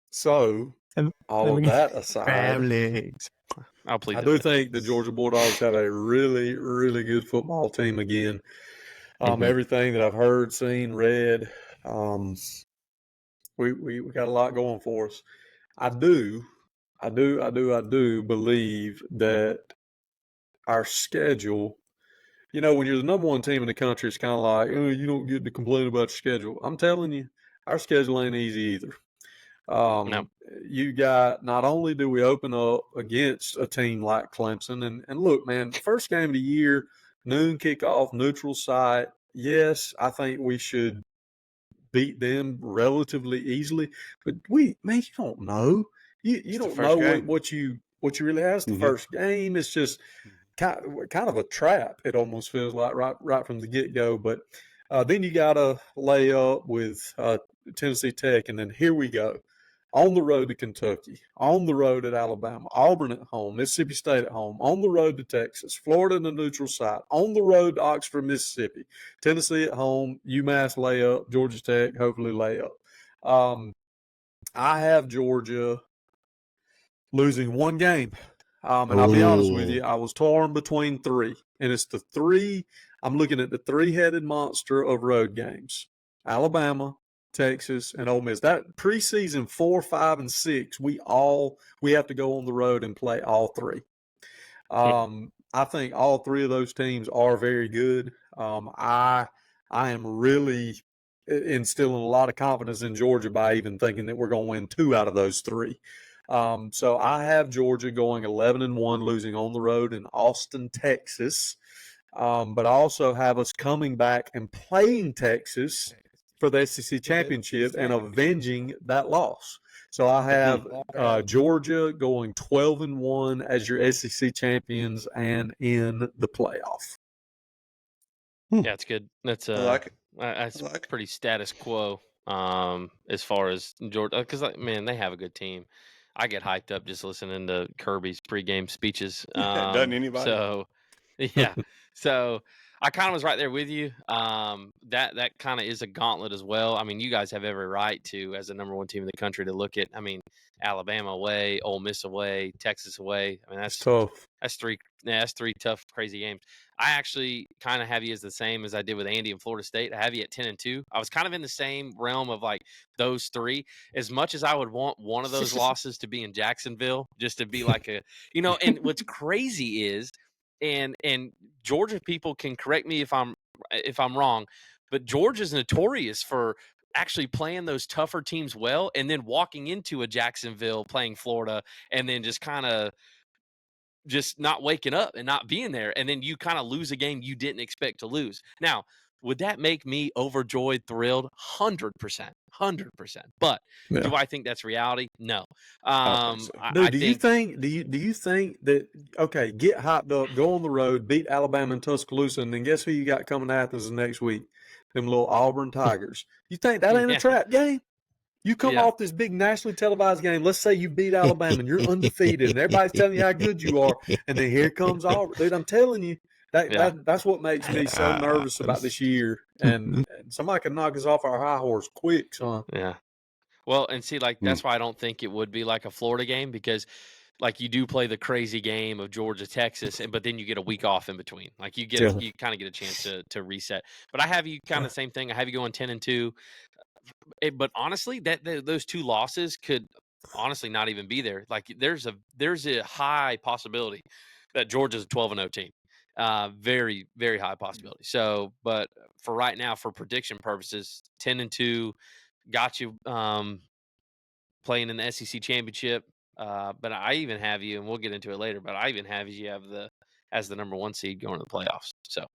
So, all of that aside, crab legs. I'll plead. I do think the Georgia Bulldogs have a really, really good football team again. Everything that I've heard, seen, read, we got a lot going for us. I do believe that our schedule, when you're the number one team in the country, it's kind of like, you don't get to complain about your schedule. I'm telling you, our schedule ain't easy either. No. You got, not only do we open up against a team like Clemson, and look, man, first game of the year, noon kickoff, neutral site. Yes, I think we should beat them relatively easily, but you don't know. You don't know what you really have. It's the first game. It's just kind of a trap. It almost feels like right from the get go. But then you got to lay up with Tennessee Tech, and then here we go. On the road to Kentucky, on the road at Alabama, Auburn at home, Mississippi State at home, on the road to Texas, Florida in the neutral site, on the road to Oxford, Mississippi, Tennessee at home, UMass layup, Georgia Tech, hopefully layup. I have Georgia losing one game. And I'll be honest with you, I was torn between three. And it's the three, I'm looking at the three-headed monster of road games. Alabama, Texas, and Ole Miss. That preseason 4, 5, and 6, we have to go on the road and play all three. I think all three of those teams are very good. I am really instilling a lot of confidence in Georgia by even thinking that we're going to win 2 out of those 3. So I have Georgia going 11-1, losing on the road in Austin, Texas. But I also have us coming back and playing Texas for the SEC championship and avenging that loss. So I have Georgia going 12-1 as your SEC champions and in the playoff. Yeah, it's good. That's that's pretty status quo as far as Georgia, because man, they have a good team. I get hyped up just listening to Kirby's pregame speeches. Doesn't anybody? So yeah, so I kind of was right there with you. That kind of is a gauntlet as well. I mean, you guys have every right to, as the number one team in the country, to look at. I mean, Alabama away, Ole Miss away, Texas away. I mean, that's tough. That's three tough, crazy games. I actually kind of have you as the same as I did with Andy in Florida State. I have you at 10-2. I was kind of in the same realm of like those 3. As much as I would want one of those losses to be in Jacksonville, just to be like and what's crazy is, and Georgia people can correct me if I'm wrong, but Georgia's notorious for actually playing those tougher teams well, and then walking into a Jacksonville playing Florida, and then just kind of just not waking up and not being there, and then you kind of lose a game you didn't expect to lose. Now, would that make me overjoyed, thrilled? 100%. But do I think that's reality? No. Dude, do you think that, okay, get hyped up, go on the road, beat Alabama and Tuscaloosa, and then guess who you got coming to Athens next week? Them little Auburn Tigers. You think that ain't a trap game? You come off this big nationally televised game. Let's say you beat Alabama and you're undefeated, and everybody's telling you how good you are, and then here comes Auburn. Dude, I'm telling you, that's what makes me so nervous about this year. And somebody can knock us off our high horse quick, son. Yeah. Well, and see, like that's why I don't think it would be like a Florida game, because like you do play the crazy game of Georgia, Texas, but then you get a week off in between. Like you kind of get a chance to reset. But I have you kind of same thing. I have you going 10-2. But honestly, those 2 losses could honestly not even be there. Like there's a high possibility that Georgia's a 12-0 team. Very, very high possibility. So, but for right now, for prediction purposes, 10-2 got you playing in the SEC championship. But I even have you, and we'll get into it later, but I even have you as the number 1 seed going to the playoffs. So,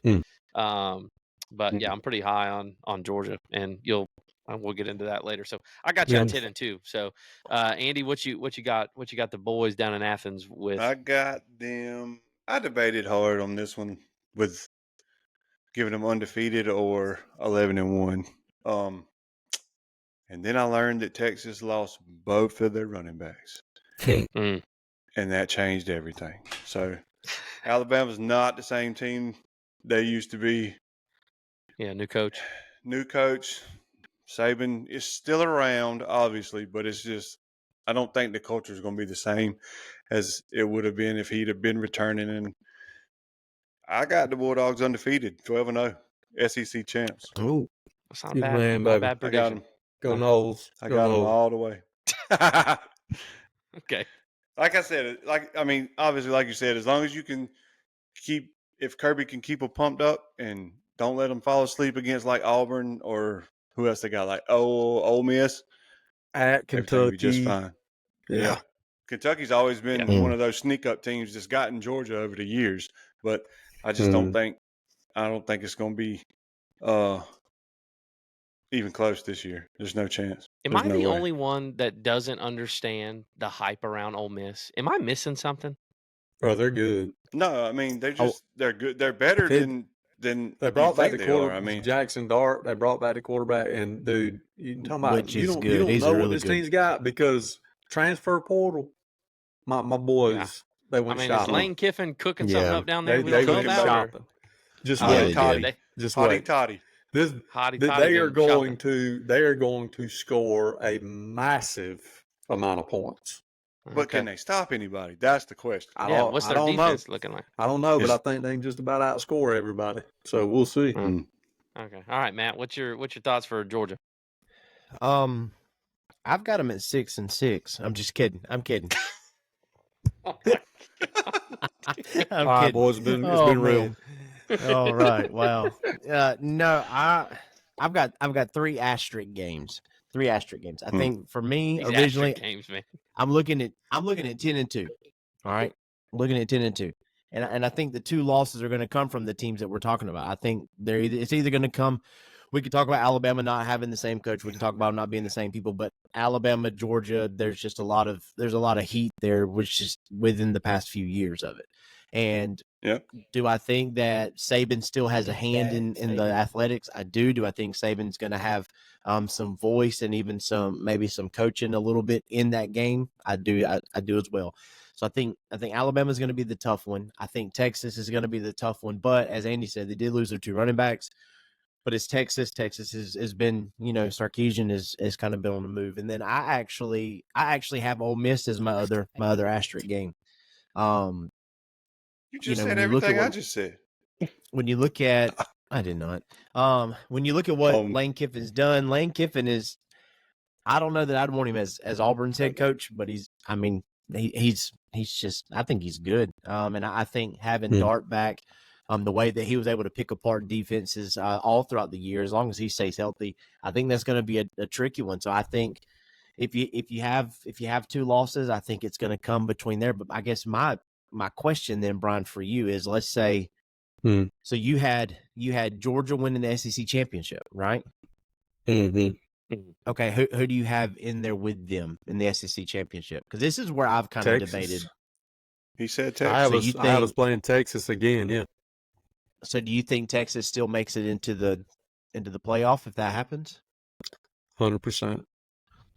but yeah, I'm pretty high on Georgia, and you'll We'll get into that later. So I got you at 10-2. So Andy, what you got? What you got the boys down in Athens with? I got them. I debated hard on this one with giving them undefeated or 11-1. And then I learned that Texas lost both of their running backs. And that changed everything. So Alabama's not the same team they used to be. Yeah, new coach. Saban is still around, obviously, but it's just I don't think the culture is going to be the same as it would have been if he'd have been returning. And I got the Bulldogs undefeated, 12-0, SEC champs. Oh, that's not bad. Not bad prediction. I got them. Go Noles. I got them all the way. Okay. Like I said, obviously, like you said, as long as you can if Kirby can keep them pumped up and don't let them fall asleep against like Auburn or who else they got, like Ole Miss. At Kentucky. Be just fine. Yeah. Kentucky's always been one of those sneak up teams that's gotten Georgia over the years, but I just don't think it's going to be even close this year. There's no chance. Am I the only one that doesn't understand the hype around Ole Miss? Am I missing something? Bro, they're good. No, I mean they're good. They're better than they brought back the quarterback. I mean, Jackson Dart. They brought back the quarterback, and dude, you talking about you don't know what this team's got because transfer portal. My boys, they went shopping. Is Lane Kiffin cooking something up down there? They went shopping. Just wait, Toddy. Just wait, Toddy. They are going to score a massive amount of points. But can they stop anybody? That's the question. What's their defense looking like? I don't know, but I think they can just about outscore everybody. So we'll see. Okay. All right, Matt. What's your thoughts for Georgia? I've got them at 6-6. I'm just kidding. I'm kidding. I'm kidding. Right, boys, it's been real. All right. Wow. No, I've got 3 asterisk games. 3 asterisk games. I think for me These originally games, man. I'm looking at 10-2. All right. I'm looking at 10-2. And I think the 2 losses are going to come from the teams that we're talking about. I think it's either going to come. We could talk about Alabama not having the same coach. We can talk about them not being the same people, but Alabama, Georgia, there's a lot of heat there, which is within the past few years of it. And do I think that Saban still has a hand in the athletics? I do. Do I think Saban's going to have some voice and even maybe some coaching a little bit in that game? I do. I do as well. So I think Alabama is going to be the tough one. I think Texas is going to be the tough one. But as Andy said, they did lose their 2 running backs. But it's Texas. Texas has been, Sarkisian has kind of been on the move. And then I actually have Ole Miss as my other asterisk game. You just said everything I just said. When you look at, I did not. When you look at what Lane Kiffin's done, Lane Kiffin is. I don't know that I'd want him as Auburn's head coach, but he's just. I think he's good. And I think having Dart back, the way that he was able to pick apart defenses all throughout the year, as long as he stays healthy, I think that's going to be a tricky one. So I think if you have 2 losses, I think it's going to come between there. But I guess my question then, Brian, for you is, let's say, so you had Georgia winning the SEC championship, right? Mm-hmm. Okay, who do you have in there with them in the SEC championship? Because this is where I've kind of debated. He said Texas. I was playing Texas again, yeah. So do you think Texas still makes it into the playoff if that happens? 100%.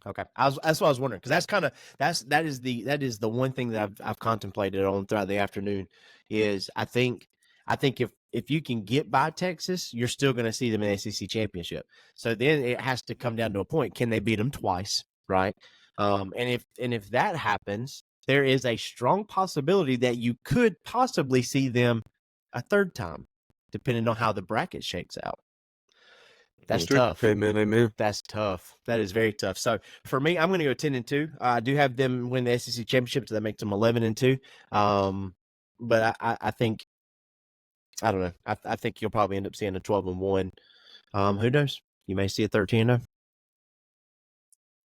Okay, that's what I was wondering, because that is the one thing that I've contemplated on throughout the afternoon. Is I think if you can get by Texas, you're still going to see them in the SEC championship. So then it has to come down to a point: can they beat them twice, right? And if that happens, there is a strong possibility that you could possibly see them a third time, depending on how the bracket shakes out. That's tough. Amen. That's tough. That is very tough. So for me, I'm going to go 10-2. I do have them win the SEC championship, so that makes them 11-2. But I think, I don't know. I think you'll probably end up seeing a 12-1. Who knows? You may see a 13-0.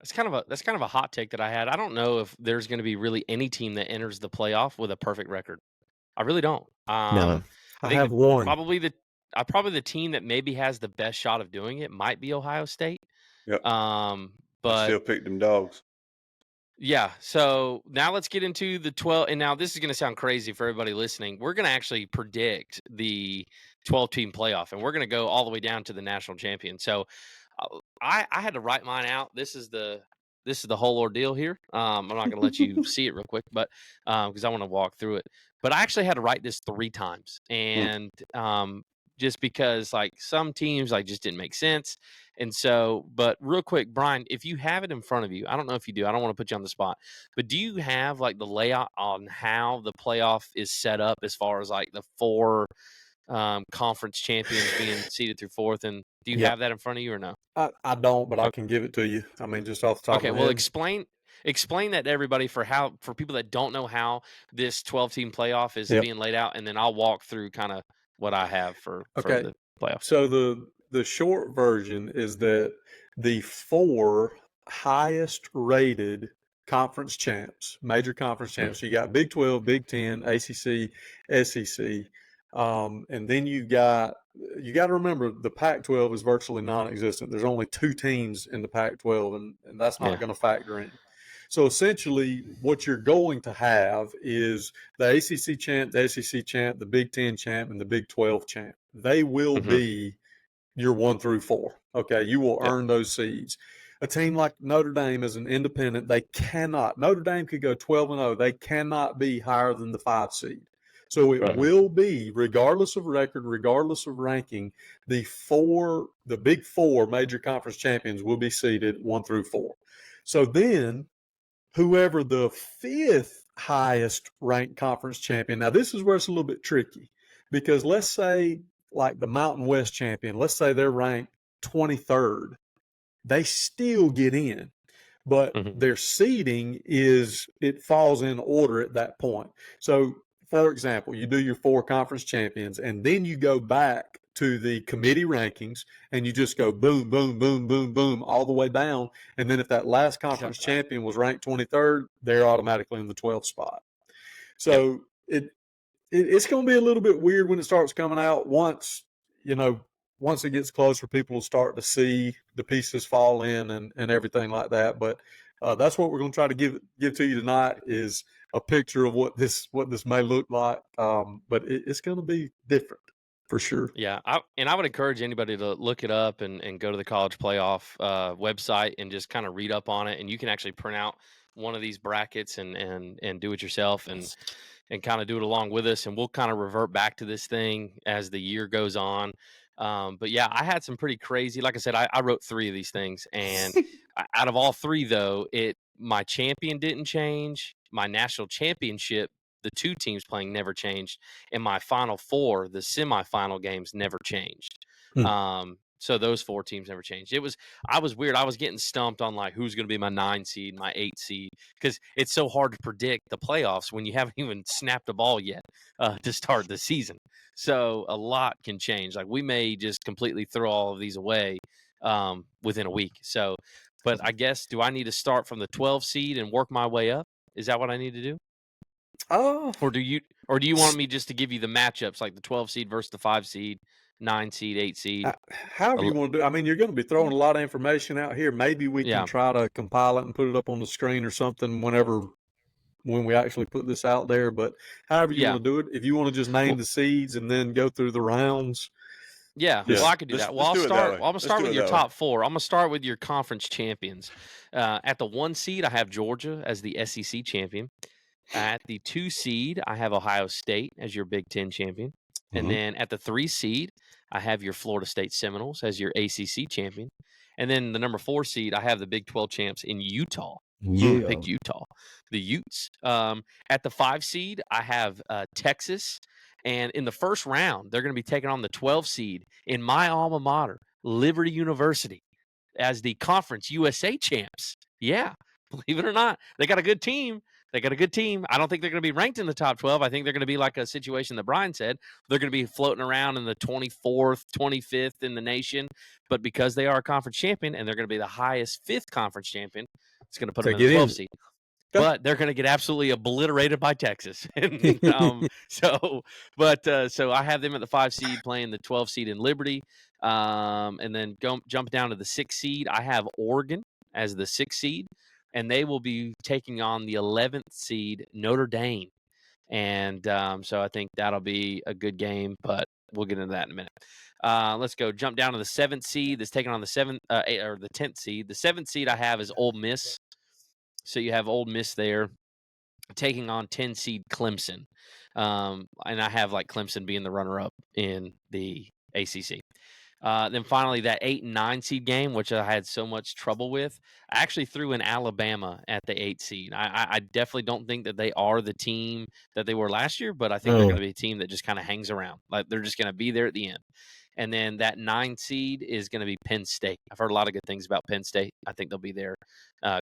That's kind of a hot take that I had. I don't know if there's going to be really any team that enters the playoff with a perfect record. I really don't. No, I have one. Probably the team that maybe has the best shot of doing it might be Ohio State. Yep. But I still pick them dogs. Yeah. So now let's get into the 12. And now this is going to sound crazy for everybody listening. We're going to actually predict the 12-team playoff, and we're going to go all the way down to the national champion. So I had to write mine out. This is the whole ordeal here. I'm not going to let you see it real quick, but because I want to walk through it. But I actually had to write this 3 times, and just because like some teams like just didn't make sense. And so, but real quick, Brian, if you have it in front of you, I don't know if you do. I don't want to put you on the spot, but do you have like the layout on how the playoff is set up as far as like the 4 conference champions being seeded through 4th? And do you have that in front of you or no? I don't, but I can give it to you. I mean, just off the top of my well, head. explain that to everybody for people that don't know how this 12-team playoff is being laid out, and then I'll walk through kind of what I have for the playoff. So the short version is that the 4 highest rated conference champs, major conference champs. So you got Big 12, Big 10, ACC, SEC, and then you got to remember the Pac-12 is virtually non-existent. There's only 2 teams in the Pac-12, and that's not going to factor in. So essentially, what you're going to have is the ACC champ, the SEC champ, the Big 10 champ, and the Big 12 champ. They will be your 1 through 4. Okay, you will earn those seeds. A team like Notre Dame is an independent. They cannot. Notre Dame could go 12-0. They cannot be higher than the 5 seed. So it will be, regardless of record, regardless of ranking, the Big 4 major conference champions will be seeded 1 through 4. So then, whoever the 5th highest ranked conference champion. Now, this is where it's a little bit tricky, because let's say like the Mountain West champion, let's say they're ranked 23rd. They still get in, but their seeding it falls in order at that point. So, for example, you do your 4 conference champions, and then you go back to the committee rankings, and you just go boom, boom, boom, boom, boom, all the way down. And then if that last conference champion was ranked 23rd, they're automatically in the 12th spot. So it's going to be a little bit weird when it starts coming out. Once it gets closer, people will start to see the pieces fall in and everything like that. But that's what we're going to try to give to you tonight, is a picture of what this may look like. But it's going to be different for sure. Yeah, I would encourage anybody to look it up and go to the college playoff website and just kind of read up on it. And you can actually print out one of these brackets and do it yourself and kind of do it along with us. And we'll kind of revert back to this thing as the year goes on. But yeah, I had some pretty crazy, like I said, I wrote 3 of these things, and out of all 3 though, my champion didn't change, my national championship, the 2 teams playing never changed, and my final 4, the semifinal games, never changed. So those 4 teams never changed. I was weird. I was getting stumped on like who's going to be my 9 seed, my 8 seed, because it's so hard to predict the playoffs when you haven't even snapped a ball yet to start the season. So a lot can change. Like we may just completely throw all of these away within a week. So, but I guess, do I need to start from the 12 seed and work my way up? Is that what I need to do? Oh, or do you want me just to give you the matchups, like the 12 seed versus the 5 seed, 9 seed, 8 seed? However you want to do. I mean, you're going to be throwing a lot of information out here. Maybe we can try to compile it and put it up on the screen or something when we actually put this out there. But however you want to do it, if you want to just name the seeds and then go through the rounds. Yeah, well, I could do that. Well, I'm going to start with your top 4. I'm going to start with your conference champions. At the 1 seed, I have Georgia as the SEC champion. At the 2 seed, I have Ohio State as your Big 10 champion. And then at the 3 seed, I have your Florida State Seminoles as your ACC champion. And then the number 4 seed, I have the Big 12 champs in Utah. Yeah. Picked Utah, the Utes. At the 5 seed, I have Texas. And in the first round, they're going to be taking on the 12 seed in my alma mater, Liberty University, as the Conference USA champs. Yeah, believe it or not, they got a good team. I don't think they're going to be ranked in the top 12. I think they're going to be like a situation that Brian said. They're going to be floating around in the 24th, 25th in the nation. But because they are a conference champion and they're going to be the highest 5th conference champion, it's going to put them in the 12 seed. but they're going to get absolutely obliterated by Texas. So I have them at the 5 seed playing the 12 seed in Liberty. And then jump down to the 6 seed. I have Oregon as the 6 seed, and they will be taking on the 11th seed Notre Dame. And so I think that'll be a good game, but we'll get into that in a minute. Let's go jump down to the 7th seed that's taking on the 10th seed. The 7th seed I have is Ole Miss. So you have Ole Miss there taking on 10 seed Clemson. And I have like Clemson being the runner-up in the ACC. Then finally, that 8 and 9 seed game, which I had so much trouble with, I actually threw in Alabama at the 8 seed. I definitely don't think that they are the team that they were last year, but I think they're going to be a team that just kind of hangs around. Like they're just going to be there at the end. And then that 9 seed is going to be Penn State. I've heard a lot of good things about Penn State. I think they'll be there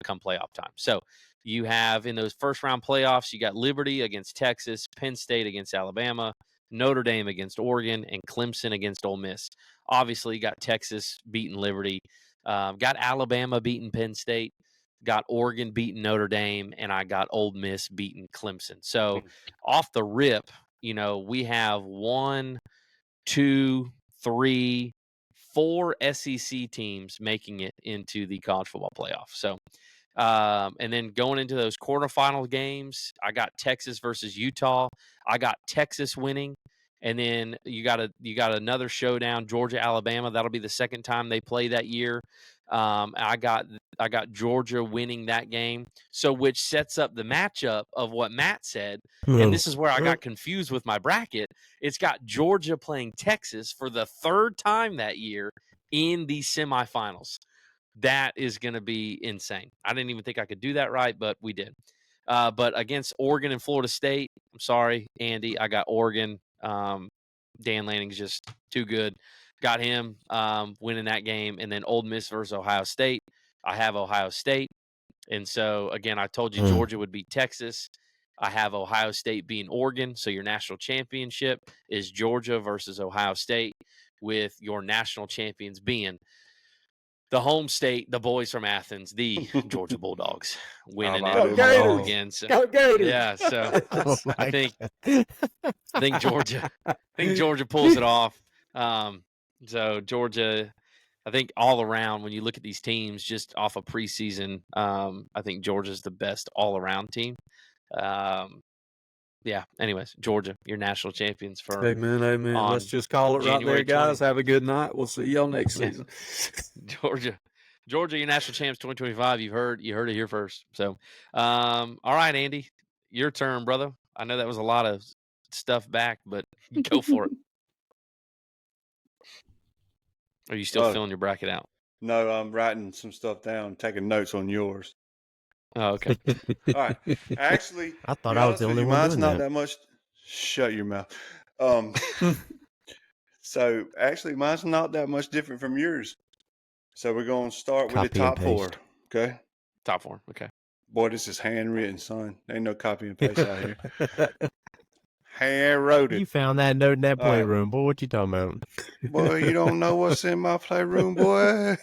come playoff time. So you have in those first round playoffs, you got Liberty against Texas, Penn State against Alabama, Notre Dame against Oregon, and Clemson against Ole Miss. Obviously, you got Texas beating Liberty, got Alabama beating Penn State, got Oregon beating Notre Dame, and I got Ole Miss beating Clemson. So off the rip, we have 1, 2, 3, 4 SEC teams making it into the college football playoff. So, and then going into those quarterfinal games, I got Texas versus Utah. I got Texas winning. And then you got another showdown, Georgia, Alabama. That'll be the second time they play that year. I got Georgia winning that game. So which sets up the matchup of what Matt said. And this is where I got confused with my bracket. It's got Georgia playing Texas for the third time that year in the semifinals. That is going to be insane. I didn't even think I could do that right, but we did. But against Oregon and Florida State, I'm sorry, Andy, I got Oregon. Dan Lanning's just too good. Got him winning that game. And then Ole Miss versus Ohio State. I have Ohio State. And so, again, I told you Georgia would beat Texas. I have Ohio State beating Oregon. So your national championship is Georgia versus Ohio State, with your national champions being the home state, the boys from Athens, the Georgia Bulldogs, winning it all again. So, yeah, so I think Georgia pulls it off. So Georgia, I think all around, when you look at these teams just off of preseason, I think Georgia's the best all around team. Yeah. Anyways, Georgia, your national champions for Amen. Let's just call it January right there, guys. 20. Have a good night. We'll see y'all next season. Georgia, your national champs 2025. You heard it here first. So, all right, Andy, your turn, brother. I know that was a lot of stuff back, but go for it. Are you still filling your bracket out? No, I'm writing some stuff down, taking notes on yours. Oh, okay. All right. Actually, I thought I was the only one. Mine's not that much. Shut your mouth. So actually, mine's not that much different from yours. So we're going to start with the top 4. Okay. Top 4. Okay. Boy, this is handwritten, son. Ain't no copy and paste out here. Hand wrote it. You found that note in that playroom, boy. What you talking about? Boy, you don't know what's in my playroom, boy.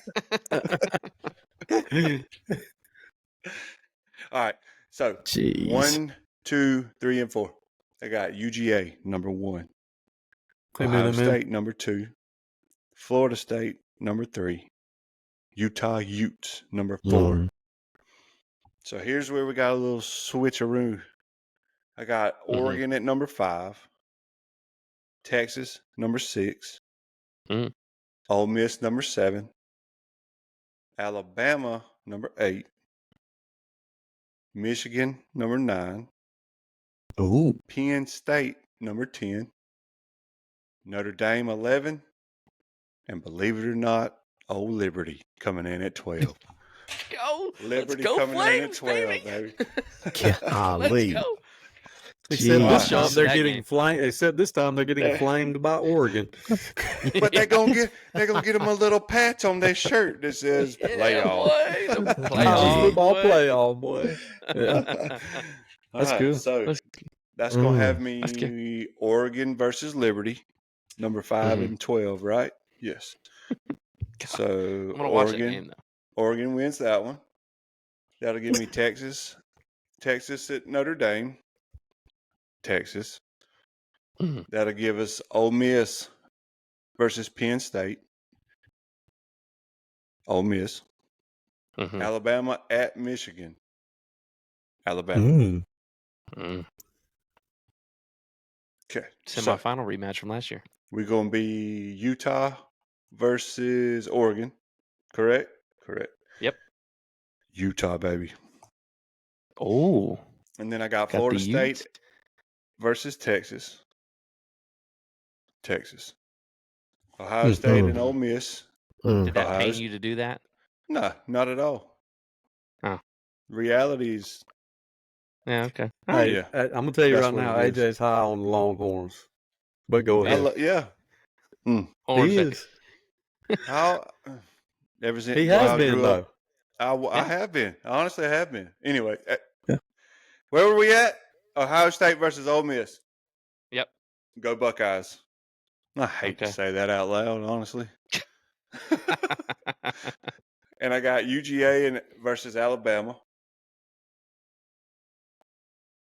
All right. So, Jeez. 1, 2, 3, and 4. I got UGA, number 1. Ohio State, number 2. Florida State, number 3. Utah Utes, number 4. So, here's where we got a little switcheroo. I got Oregon at number 5. Texas, number 6. Ole Miss, number 7. Alabama, number 8. Michigan, number 9. Ooh. Penn State, number 10. Notre Dame, 11. And believe it or not, Old Liberty coming in at 12. Liberty coming in at 12, baby. Golly. Let's go. They said this time they're getting flamed. They said this time they're getting flamed by Oregon. But they're gonna get them a little patch on their shirt that says playoff. Football playoff, boy. Yeah. That's good. So that's gonna have me Oregon versus Liberty, number 5 and 12, right? Yes. So I'm gonna watch that game, though. Oregon wins that one. That'll give me Texas Texas at Notre Dame. Texas. Mm-hmm. That'll give us Ole Miss versus Penn State. Ole Miss. Mm-hmm. Alabama at Michigan. Alabama. Okay. Semifinal rematch from last year. We're going to be Utah versus Oregon. Correct? Correct. Yep. Utah, baby. Oh. And then I got Florida State versus Texas. Texas. Ohio State and Ole Miss. Did that pain you to do that? No, not at all. Oh. Realities. Yeah, okay. Hey, yeah. I'm going to tell you right now, AJ's high on the Longhorns. But go ahead. He is. Ever since he has been, though. I have been. I honestly have been. Anyway, where were we at? Ohio State versus Ole Miss. Yep. Go Buckeyes. I hate to say that out loud, honestly. And I got UGA versus Alabama.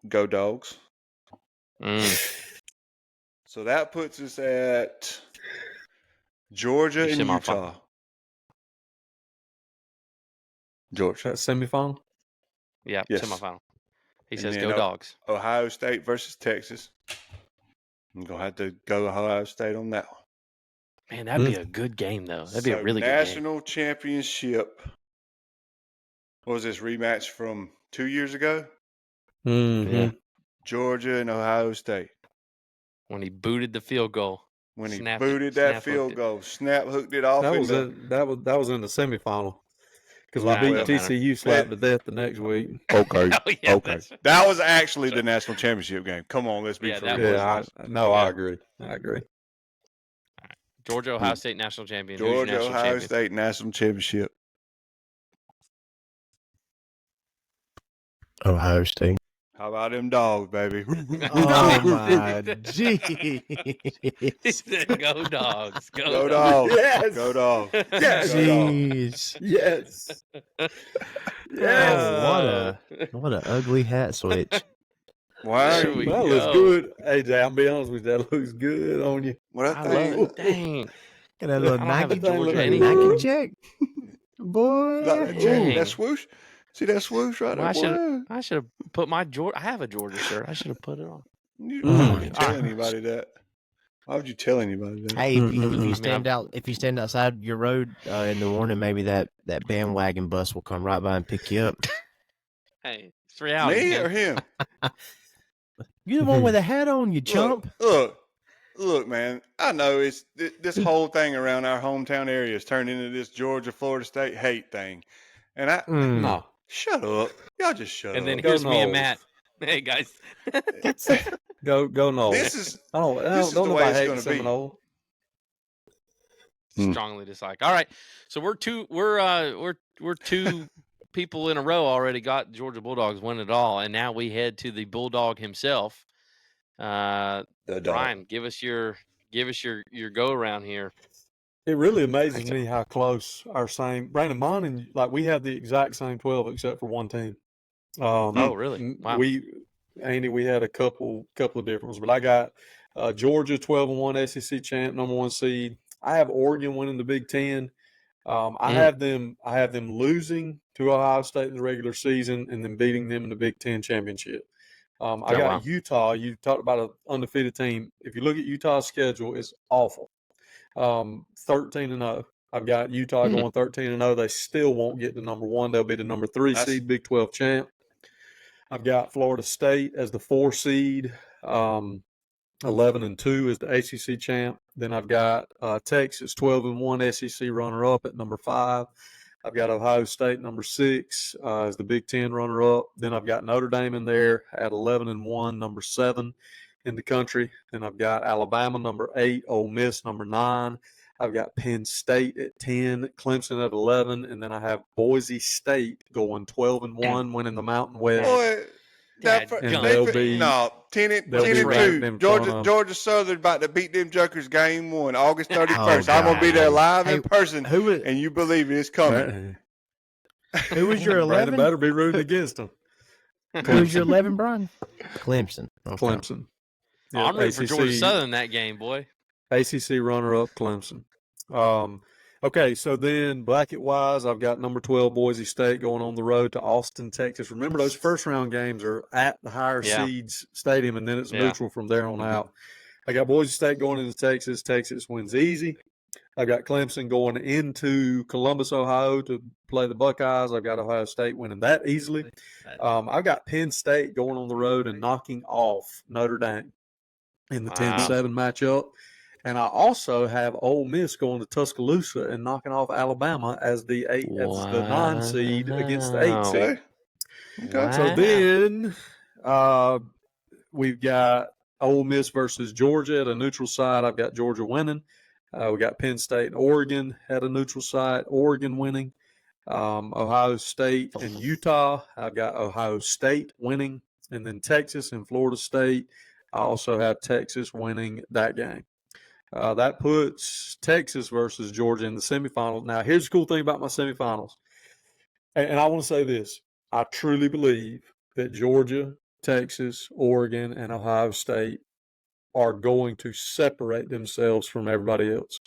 Go Dogs. So that puts us at Georgia and Utah. Georgia. That semifinal? Yeah, semifinal. He says go Dogs. Ohio State versus Texas. I'm going to have to go Ohio State on that one. Man, that'd be a good game, though. That'd be a really good game. National championship. What was this rematch from 2 years ago? Mm-hmm. Yeah. Georgia and Ohio State. When he booted the field goal. When he booted that field goal. Snap hooked it off. That was in the semifinal. Because we beat TCU slapped to death the next week. Okay. Okay. That was actually the national championship game. Come on, let's be for real. I agree. I agree. All right. Georgia, Ohio State national champion. Georgia, Ohio State national championship. Ohio State. How about them dogs, baby? Oh, my gee. He said, go Dogs. Go Dogs. Yes. Go Dogs. Yes. Jeez. Yes. Yes. What a ugly hat switch. Why? That looks good. AJ, I'll be honest with you. That looks good on you. What I love it. Dang. Got that little Nike check. Boy. That swoosh. See that swoosh right there? I should have put my Georgia. I have a Georgia shirt. I should have put it on. Why would you tell anybody that? Why would you tell anybody that? Hey, if you stand outside your road in the morning, maybe that bandwagon bus will come right by and pick you up. Hey, it's reality. Me or him? You the one with a hat on, you chump. Look, man. I know it's this whole thing around our hometown area has turned into this Georgia, Florida State hate thing, and no. Shut up. Y'all just shut up. And then here's me and Matt. Hey, guys. Go Noles. This is don't the way it's going to be. Strongly dislike. All right. So we're two people in a row already got Georgia Bulldogs win it all, and now we head to the Bulldog himself. Brian, give us your go around here. It really amazes me how close our Brandon Mon and we have the exact same 12 except for one team. Oh, really? Wow. We had a couple of differences, but I got Georgia 12-1 SEC champ, number 1 seed. I have Oregon winning the Big Ten. I have them losing to Ohio State in the regular season and then beating them in the Big Ten championship. I got Utah. You talked about an undefeated team. If you look at Utah's schedule, it's awful. 13-0. I've got Utah going 13-0. They still won't get to number 1. They'll be the number 3 seed, Big 12 champ. I've got Florida State as the 4 seed. 11-2 is the ACC champ. Then I've got Texas 12-1 SEC runner-up at number 5. I've got Ohio State number 6 as the Big Ten runner-up. Then I've got Notre Dame in there at 11-1, number 7 in the country. Then I've got Alabama number 8, Ole Miss number 9. I've got Penn State at 10, Clemson at 11, and then I have Boise State going 12-1, winning the Mountain West. Boy, 10-2. Georgia Southern about to beat them Jokers game 1, August 31st. I'm gonna be there live in person, and you believe it's coming. Who was your 11? Brandon better be rooting against them. Who's your 11, Brian? Clemson. Okay. Clemson. Yep, I'm rooting for Georgia Southern in that game, boy. ACC runner-up Clemson. Okay, so then bracket-wise, I've got number 12 Boise State going on the road to Austin, Texas. Remember, those first-round games are at the higher seeds stadium, and then it's neutral from there on out. I got Boise State going into Texas. Texas wins easy. I've got Clemson going into Columbus, Ohio to play the Buckeyes. I've got Ohio State winning that easily. I've got Penn State going on the road and knocking off Notre Dame in the 10-7 matchup. And I also have Ole Miss going to Tuscaloosa and knocking off Alabama as the 9 seed against the 8 seed. Okay. So then we've got Ole Miss versus Georgia at a neutral site. I've got Georgia winning. We got Penn State and Oregon at a neutral site. Oregon winning. Ohio State and Utah. I've got Ohio State winning. And then Texas and Florida State. I also have Texas winning that game. That puts Texas versus Georgia in the semifinals. Now, here's the cool thing about my semifinals. And I want to say this. I truly believe that Georgia, Texas, Oregon, and Ohio State are going to separate themselves from everybody else.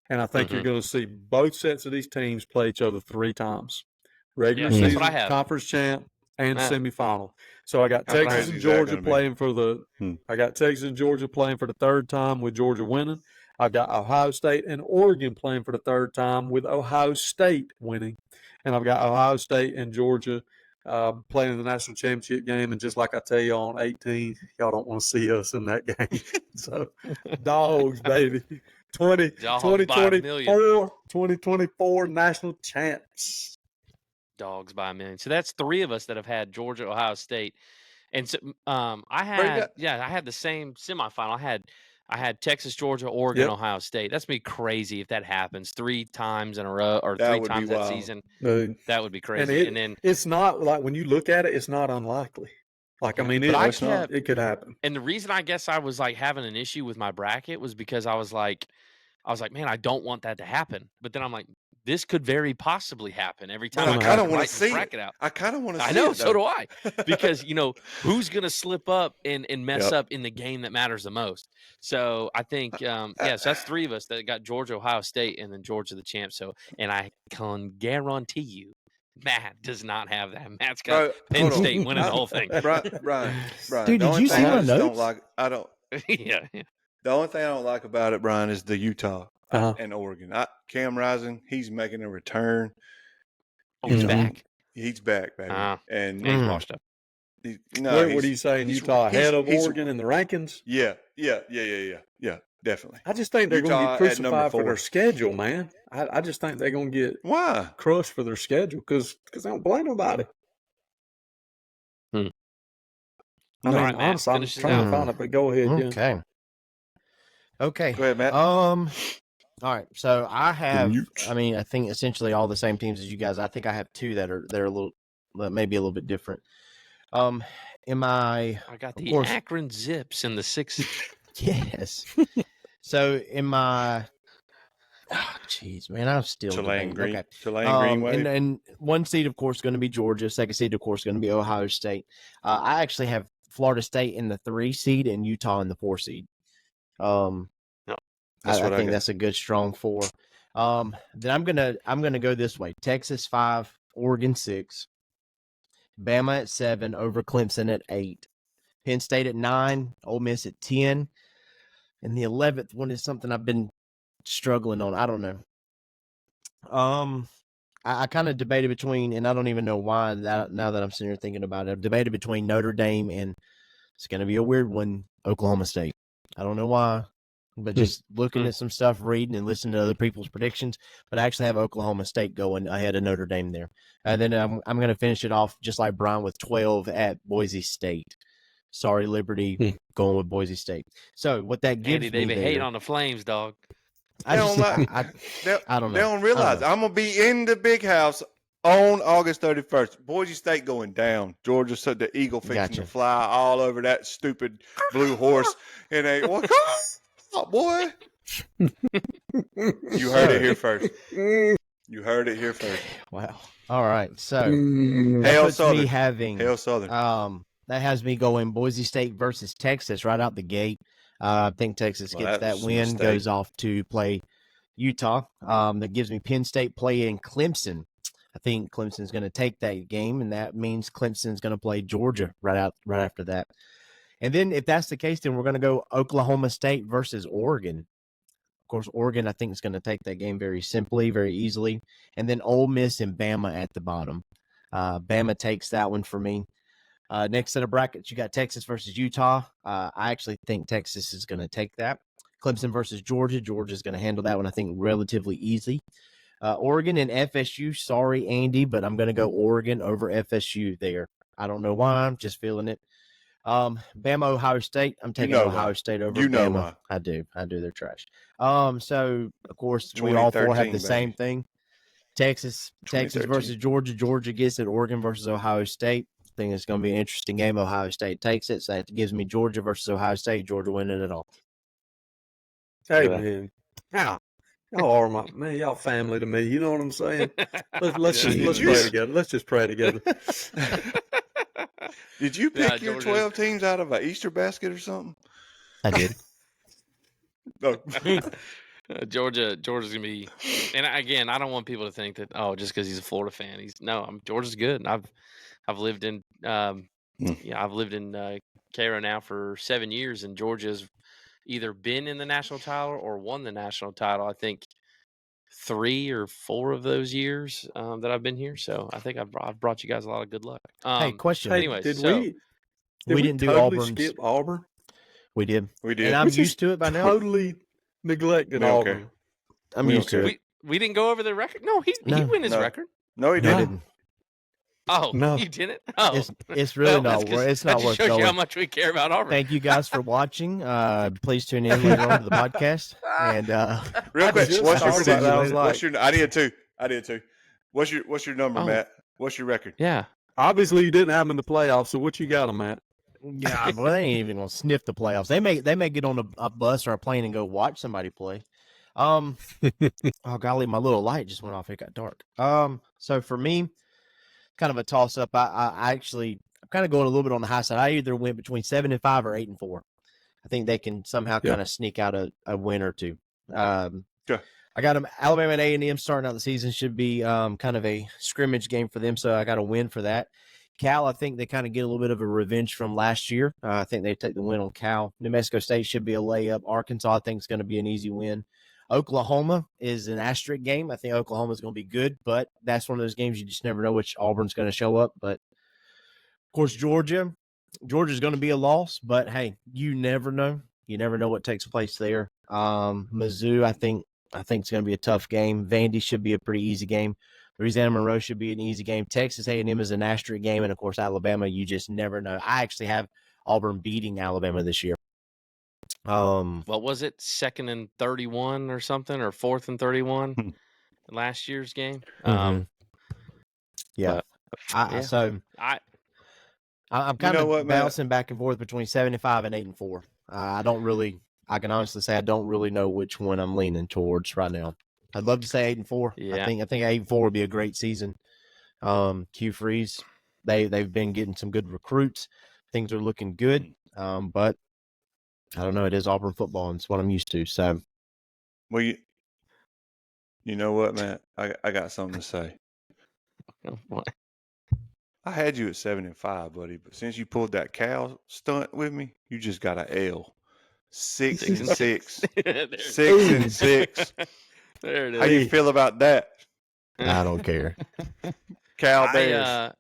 And I think you're going to see both sets of these teams play each other 3 times. Regular season, conference champ, and semifinal. So I got Texas and Georgia playing for the I got Texas and Georgia playing for the 3rd time with Georgia winning. I've got Ohio State and Oregon playing for the 3rd time with Ohio State winning. And I've got Ohio State and Georgia playing in the national championship game. And just like I tell you on 18, y'all don't want to see us in that game. So, dogs, baby. 2024 national champs. Dogs by a million. So that's 3 of us that have had Georgia, Ohio State. And so I had the same semifinal. I had Texas, Georgia, Oregon, Ohio State. That's be crazy if that happens 3 times in a row or 3 times that season. Dude. That would be crazy. And then it's not like when you look at it, it's not unlikely. Like, I mean, it could happen. And the reason I guess I was like having an issue with my bracket was because I was like, man, I don't want that to happen. But then I'm like, this could very possibly happen every time. I kind of want to see it. I kind of want to see it. I know, so do I. Because, who's going to slip up and mess up in the game that matters the most? So I think, so that's 3 of us that got Georgia, Ohio State, and then Georgia the champ. So, and I can guarantee you, Matt does not have that. Matt's got Penn State winning the whole thing. Right. Dude, did you see my notes? Yeah. The only thing I don't like about it, Brian, is the Utah and Oregon. Cam Rising, he's making a return. He's back. He's back, baby. And he's washed up. What are you saying? Utah ahead of Oregon in the rankings? Yeah, definitely. I just think they're going to get crucified for their schedule, man. I just think they're going to get crushed for their schedule because they don't play nobody. I mean, honestly, I'm trying to find it, but go ahead. Okay. Go ahead, Matt. All right. So I have, I think essentially all the same teams as you guys. I think I have 2 that are a little, maybe a little bit different. I got the Akron Zips in the 6th. Yes. So in my, man, I'm still Tulane Green. Tulane Green. And 1 seed, of course, going to be Georgia. 2nd seed, of course, going to be Ohio State. I actually have Florida State in the 3 seed and Utah in the 4 seed. I think that's a good strong 4. Then I'm gonna go this way: Texas 5, Oregon 6, Bama at 7 over Clemson at 8, Penn State at 9, Ole Miss at 10, and the 11th one is something I've been struggling on. I don't know. I kind of debated between, and I don't even know why. Now that I'm sitting here thinking about it, I've debated between Notre Dame and it's going to be a weird one, Oklahoma State. I don't know why, but just looking at some stuff, reading and listening to other people's predictions, but I actually have Oklahoma State going ahead of Notre Dame there. And then I'm going to finish it off just like Brian with 12 at Boise State. Sorry, Liberty, going with Boise State. So what that gives Andy, they hate on the Flames, dog. I don't know. They don't realize I'm going to be in the big house on August 31st. Boise State going down. Georgia said the Eagle fixing to fly all over that stupid blue horse. And they, boy. You heard it here first. You heard it here first. Wow. All right. So Hail puts Southern. me having Hail Southern. that has me going Boise State versus Texas right out the gate. I think Texas gets that win, goes off to play Utah. That gives me Penn State playing Clemson. I think Clemson's going to take that game, and that means Clemson's going to play Georgia right after that. And then if that's the case, then we're going to go Oklahoma State versus Oregon. Of course, Oregon, I think, is going to take that game very simply, very easily. And then Ole Miss and Bama at the bottom. Bama takes that one for me. Next set of brackets, you got Texas versus Utah. I actually think Texas is going to take that. Clemson versus Georgia. Georgia's going to handle that one, I think, relatively easy. Oregon and FSU. Sorry, Andy, but I'm going to go Oregon over FSU there. I don't know why. I'm just feeling it. Bama, Ohio State. I'm taking Ohio State over Bama. Why. I do. They're trash. So, of course, we all four have the same thing. Texas versus Georgia. Georgia gets it. Oregon versus Ohio State. I think it's going to be an interesting game. Ohio State takes it. So that gives me Georgia versus Ohio State. Georgia winning it all. Hey, man. Y'all are y'all family to me. You know what I'm saying? Let's pray together. Let's just pray together. Did you pick your 12 teams out of an Easter basket or something? I did. No. Georgia's gonna be, and again, I don't want people to think that just because he's a Florida fan, Georgia's good. And I've lived in Cairo now for 7 years, and Georgia's either been in the national title or won the national title. I think 3 or 4 of those years that I've been here. So I think I've brought you guys a lot of good luck. Hey, question. Anyway, we didn't totally skip Auburn? We did. And I'm used to it by now. Totally neglected Auburn. I'm used to it. We didn't go over the record. No, he win his record. No, he didn't. Oh, no, you didn't? Oh, it's really not worth. It's not worth shows going. You how much we care about Auburn. Thank you guys for watching. Please tune in later on to the podcast. And real quick, what's your prediction? I did too. What's your number, Matt? What's your record? Yeah. Obviously, you didn't have them in the playoffs. So what you got them at? Yeah, well, they ain't even gonna sniff the playoffs. They may get on a bus or a plane and go watch somebody play. Oh golly, my little light just went off. It got dark. So for me, kind of a toss up. I'm kind of going a little bit on the high side. I either went between 7-5 or 8-4. I think they can somehow kind of sneak out a win or two. I got them. Alabama and A&M starting out the season should be kind of a scrimmage game for them. So I got a win for that. Cal, I think they kind of get a little bit of a revenge from last year. I think they take the win on Cal. New Mexico State should be a layup. Arkansas, I think, is going to be an easy win. Oklahoma is an asterisk game. I think Oklahoma is going to be good, but that's one of those games you just never know which Auburn's going to show up. But, of course, Georgia's going to be a loss, but, hey, you never know. You never know what takes place there. Mizzou, I think it's going to be a tough game. Vandy should be a pretty easy game. Louisiana Monroe should be an easy game. Texas A&M is an asterisk game, and, of course, Alabama, you just never know. I actually have Auburn beating Alabama this year. What was it? 2nd and 31 or something, or 4th and 31 last year's game. Yeah. So I'm kind of bouncing back and forth between 7-5 and 8-4. I can honestly say I don't really know which one I'm leaning towards right now. I'd love to say 8-4. Yeah. I think 8-4 would be a great season. Q Freeze, they've been getting some good recruits. Things are looking good. But I don't know. It is Auburn football, and it's what I'm used to. So, well, you know what, Matt? I got something to say. What? I had you at 7-5, buddy, but since you pulled that Cal stunt with me, you just got an L. 6-6. 6-6. There it is. How you feel about that? I don't care. Cal Bears.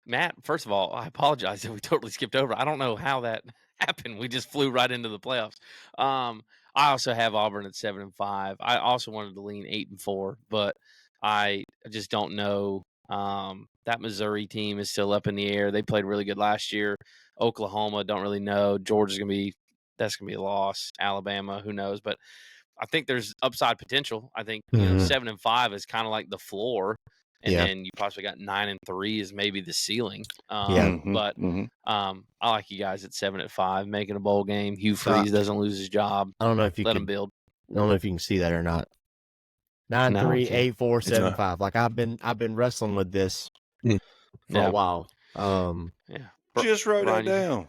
Matt, first of all, I apologize that we totally skipped over. I don't know how that happened. We just flew right into the playoffs. I also have Auburn at 7-5. I also wanted to lean 8-4, but I just don't know. That Missouri team is still up in the air. They played really good last year. Oklahoma, don't really know. Georgia's gonna be a loss. Alabama, who knows? But I think there's upside potential. I think 7-5 is kind of like the floor. And then you possibly got 9-3 is maybe the ceiling. But I like you guys at 7-5, making a bowl game. Hugh Freeze doesn't lose his job. I don't know if you let him build. I don't know if you can see that or not. 9-3, 8-4, 7-5. Like I've been wrestling with this for a while. Just wrote that down.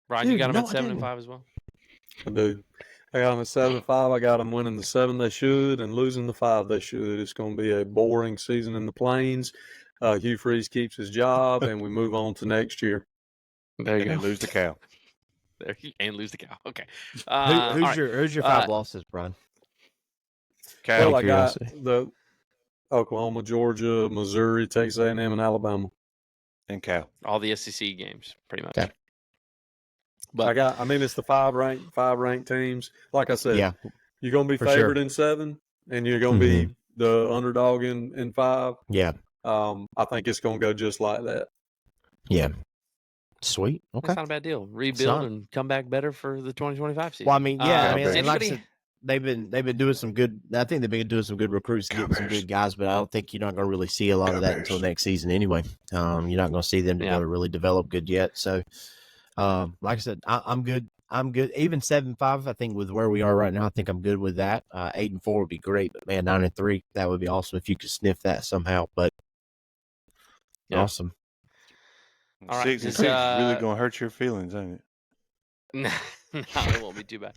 Brian, you got them at 7-5 as well? I do. I got them at 7-5. I got them winning the 7 they should and losing the 5 they should. It's going to be a boring season in the Plains. Hugh Freeze keeps his job, and we move on to next year. There you go. Lose the cow. And lose the cow. Okay. Who's your 5 losses, Brian? Well, I got the Oklahoma, Georgia, Missouri, Texas A&M, and Alabama. And Cal. All the SEC games, pretty much. Okay. But it's the 5 ranked teams. Like I said, you're going to be favored in 7, and you're going to be the underdog in 5. Yeah. I think it's going to go just like that. Yeah. Sweet. Okay. That's not a bad deal. Rebuild and come back better for the 2025 season. Well, I mean, and like I said, they've been doing some good. I think they've been doing some good recruits, getting some good guys. But I don't think you're not going to really see a lot of that until next season anyway. You're not going to see them to really develop good yet. So, like I said, I'm good. I'm good. Even 7-5, I think with where we are right now, I think I'm good with that. 8-4 would be great, but man, 9-3, that would be awesome if you could sniff that somehow. But awesome. All right, 6 really gonna hurt your feelings, ain't it? No, it won't be too bad.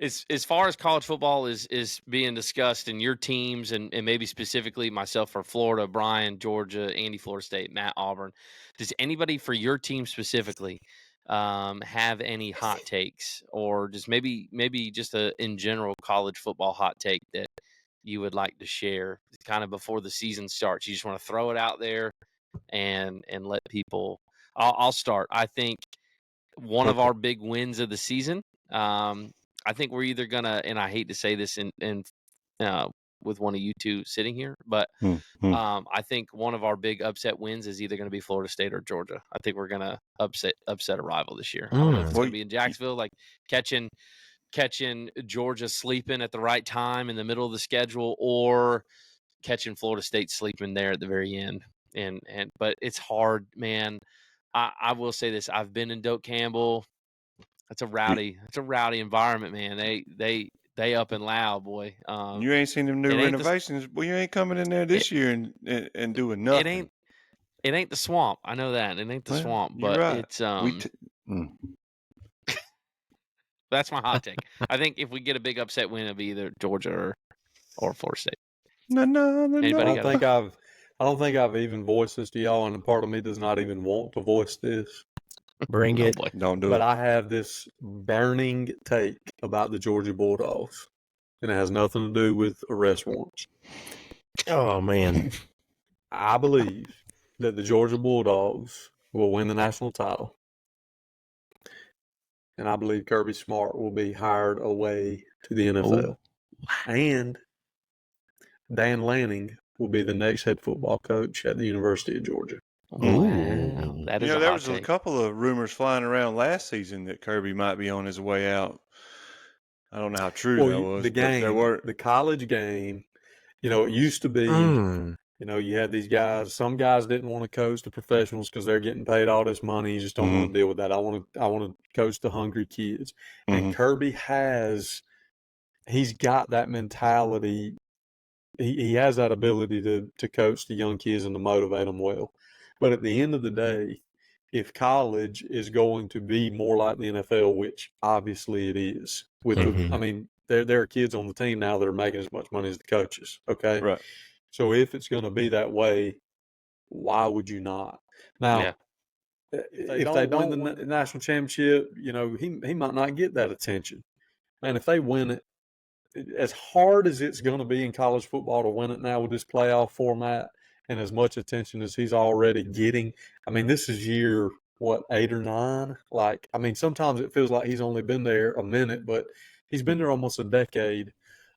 As far as college football is being discussed in your teams and maybe specifically myself for Florida, Brian, Georgia, Andy, Florida State, Matt, Auburn, does anybody for your team specifically have any hot takes, or just maybe just a in general college football hot take that you would like to share kind of before the season starts? You just want to throw it out there and let people. I'll start. I think one of our big wins of the season. I think we're either gonna, and I hate to say this in with one of you two sitting here, but I think one of our big upset wins is either going to be Florida State or Georgia. I think we're going to upset a rival this year. I don't know if it's going to be in Jacksonville, like catching Georgia sleeping at the right time in the middle of the schedule, or catching Florida State sleeping there at the very end. But it's hard, man. I will say this: I've been in Doak Campbell. It's a rowdy environment, man. They up and loud, boy. You ain't seen them new renovations. Well, you ain't coming in there this year and doing nothing. It ain't the swamp. I know that. It ain't the swamp, but it's that's my hot take. I think if we get a big upset win, it'll be either Georgia or Florida State. No. I don't think I've even voiced this to y'all, and part of me does not even want to voice this. Bring it. Don't do it. But I have this burning take about the Georgia Bulldogs, and it has nothing to do with arrest warrants. Oh, man. I believe that the Georgia Bulldogs will win the national title. And I believe Kirby Smart will be hired away to the NFL. And Dan Lanning will be the next head football coach at the University of Georgia. Wow. That is there was a couple of rumors flying around last season that Kirby might be on his way out. I don't know how true that was. The college game, it used to be, you had these guys. Some guys didn't want to coach the professionals because they're getting paid all this money. You just don't want to deal with that. I want to coach the hungry kids. And Kirby he's got that mentality. He has that ability to coach the young kids and to motivate them well. But at the end of the day, if college is going to be more like the NFL, which obviously it is, there are kids on the team now that are making as much money as the coaches. Okay, right. So if it's going to be that way, why would you not? Now, if they don't win the national championship, he might not get that attention. And if they win it, as hard as it's going to be in college football to win it now with this playoff format and as much attention as he's already getting, this is year, 8 or 9? Sometimes it feels like he's only been there a minute, but he's been there almost a decade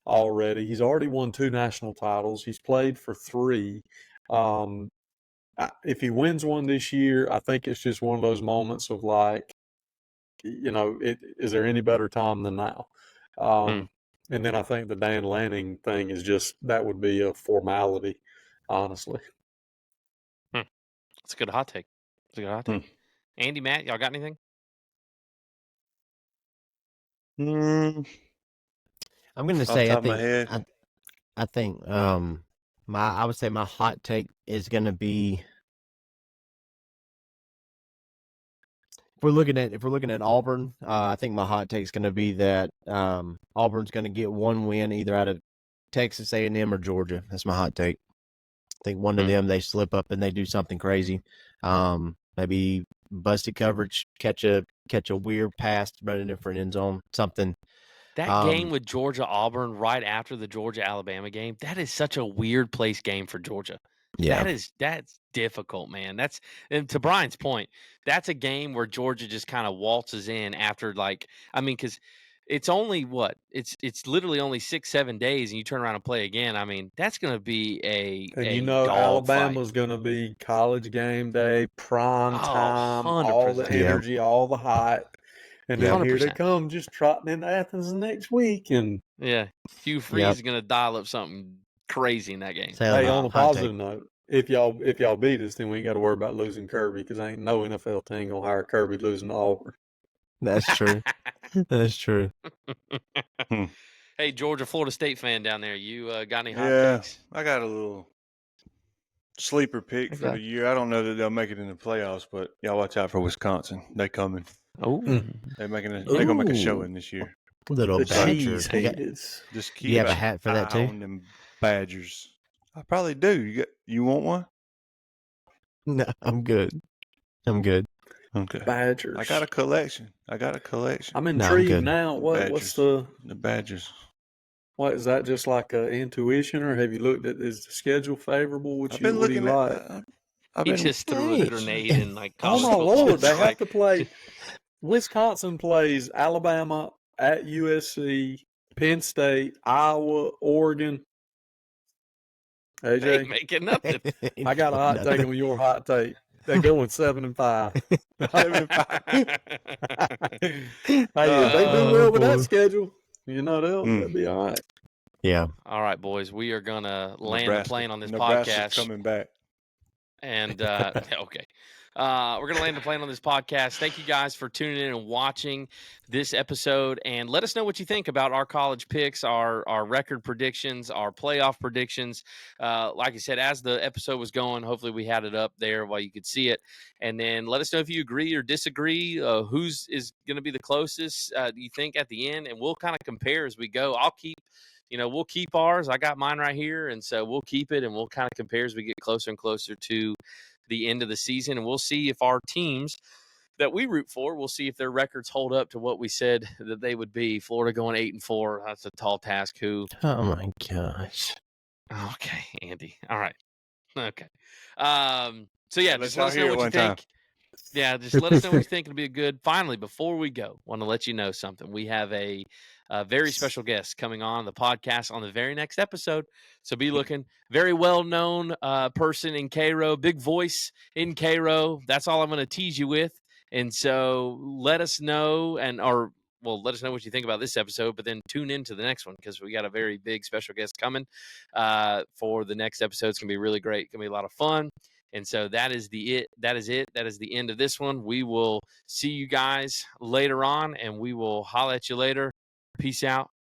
already. He's already won 2 national titles. He's played for 3. If he wins one this year, I think it's just one of those moments of is there any better time than now? And then I think the Dan Lanning thing is that would be a formality, honestly. It's a good hot take. Andy, Matt, y'all got anything? I'm going to say, I think I would say my hot take is going to be, if we're looking at Auburn, I think my hot take is going to be that Auburn's going to get one win either out of Texas A&M or Georgia. That's my hot take. I think one of them, they slip up and they do something crazy. Maybe busted coverage, catch a weird pass, run in a different end zone, something. That game with Georgia Auburn right after the Georgia Alabama game, that is such a weird place game for Georgia. Yeah, that's difficult, man. And to Brian's point, that's a game where Georgia just kind of waltzes in after, because it's only it's literally only 6-7 days, and you turn around and play again. I mean, that's going to be Alabama's going to be college game day, prime time, 100%. all the energy, all the hype. And then 100%. here they come, just trotting into Athens next week. And Hugh Freeze is going to dial up something crazy in that game. Hey, on a positive note, if y'all beat us, then we ain't got to worry about losing Kirby, because ain't no NFL team gonna hire Kirby losing to Auburn. That's true. That's true. Hey, Georgia, Florida State fan down there, you got any hot takes? I got a little sleeper pick for the year. I don't know that they'll make it in the playoffs, but y'all watch out for Wisconsin. They coming. Oh, they're gonna make a showing this year. Little Badgers. Just keep. You have a hat for that too? On them Badgers. I probably do. You want one? No, I'm good. Okay. Badgers. I got a collection. I'm intrigued now. What's the Badgers? What is that? Just like an intuition, or have you looked at, is the schedule favorable? What do you like? He just threw a grenade in Oh my Lord! They have to play. Wisconsin plays Alabama at USC, Penn State, Iowa, Oregon. AJ, they ain't making nothing. I got a hot take on your hot take. They're going 7-5. 7-5. Hey, if they do well with that schedule, they'll be all right. Yeah. All right, boys. We are gonna land the plane on this Nebraska's podcast. Coming back. And okay. We're going to land the plane on this podcast. Thank you guys for tuning in and watching this episode. And let us know what you think about our college picks, our record predictions, our playoff predictions. Like I said, as the episode was going, hopefully we had it up there while you could see it. And then let us know if you agree or disagree, who's is going to be the closest, do you think, at the end. And we'll kind of compare as we go. We'll keep ours. I got mine right here. And so we'll keep it, and we'll kind of compare as we get closer and closer to the end of the season. And we'll see if our teams that we root for, we'll see if their records hold up to what we said that they would be. Florida going 8-4. That's a tall task. Oh my gosh. Okay, Andy. All right. Okay. So yeah, just let us know what you think. Yeah, just let us know what you think. It'll be good. Finally, before we go, want to let you know something. We have a very special guest coming on the podcast on the very next episode. So be looking. Very well-known person in Cairo, big voice in Cairo. That's all I'm going to tease you with. And so let us know, let us know what you think about this episode, but then tune into the next one, because we got a very big special guest coming for the next episode. It's going to be really great. It's going to be a lot of fun. And so that is it. That is the end of this one. We will see you guys later on, and we will holler at you later. Peace out.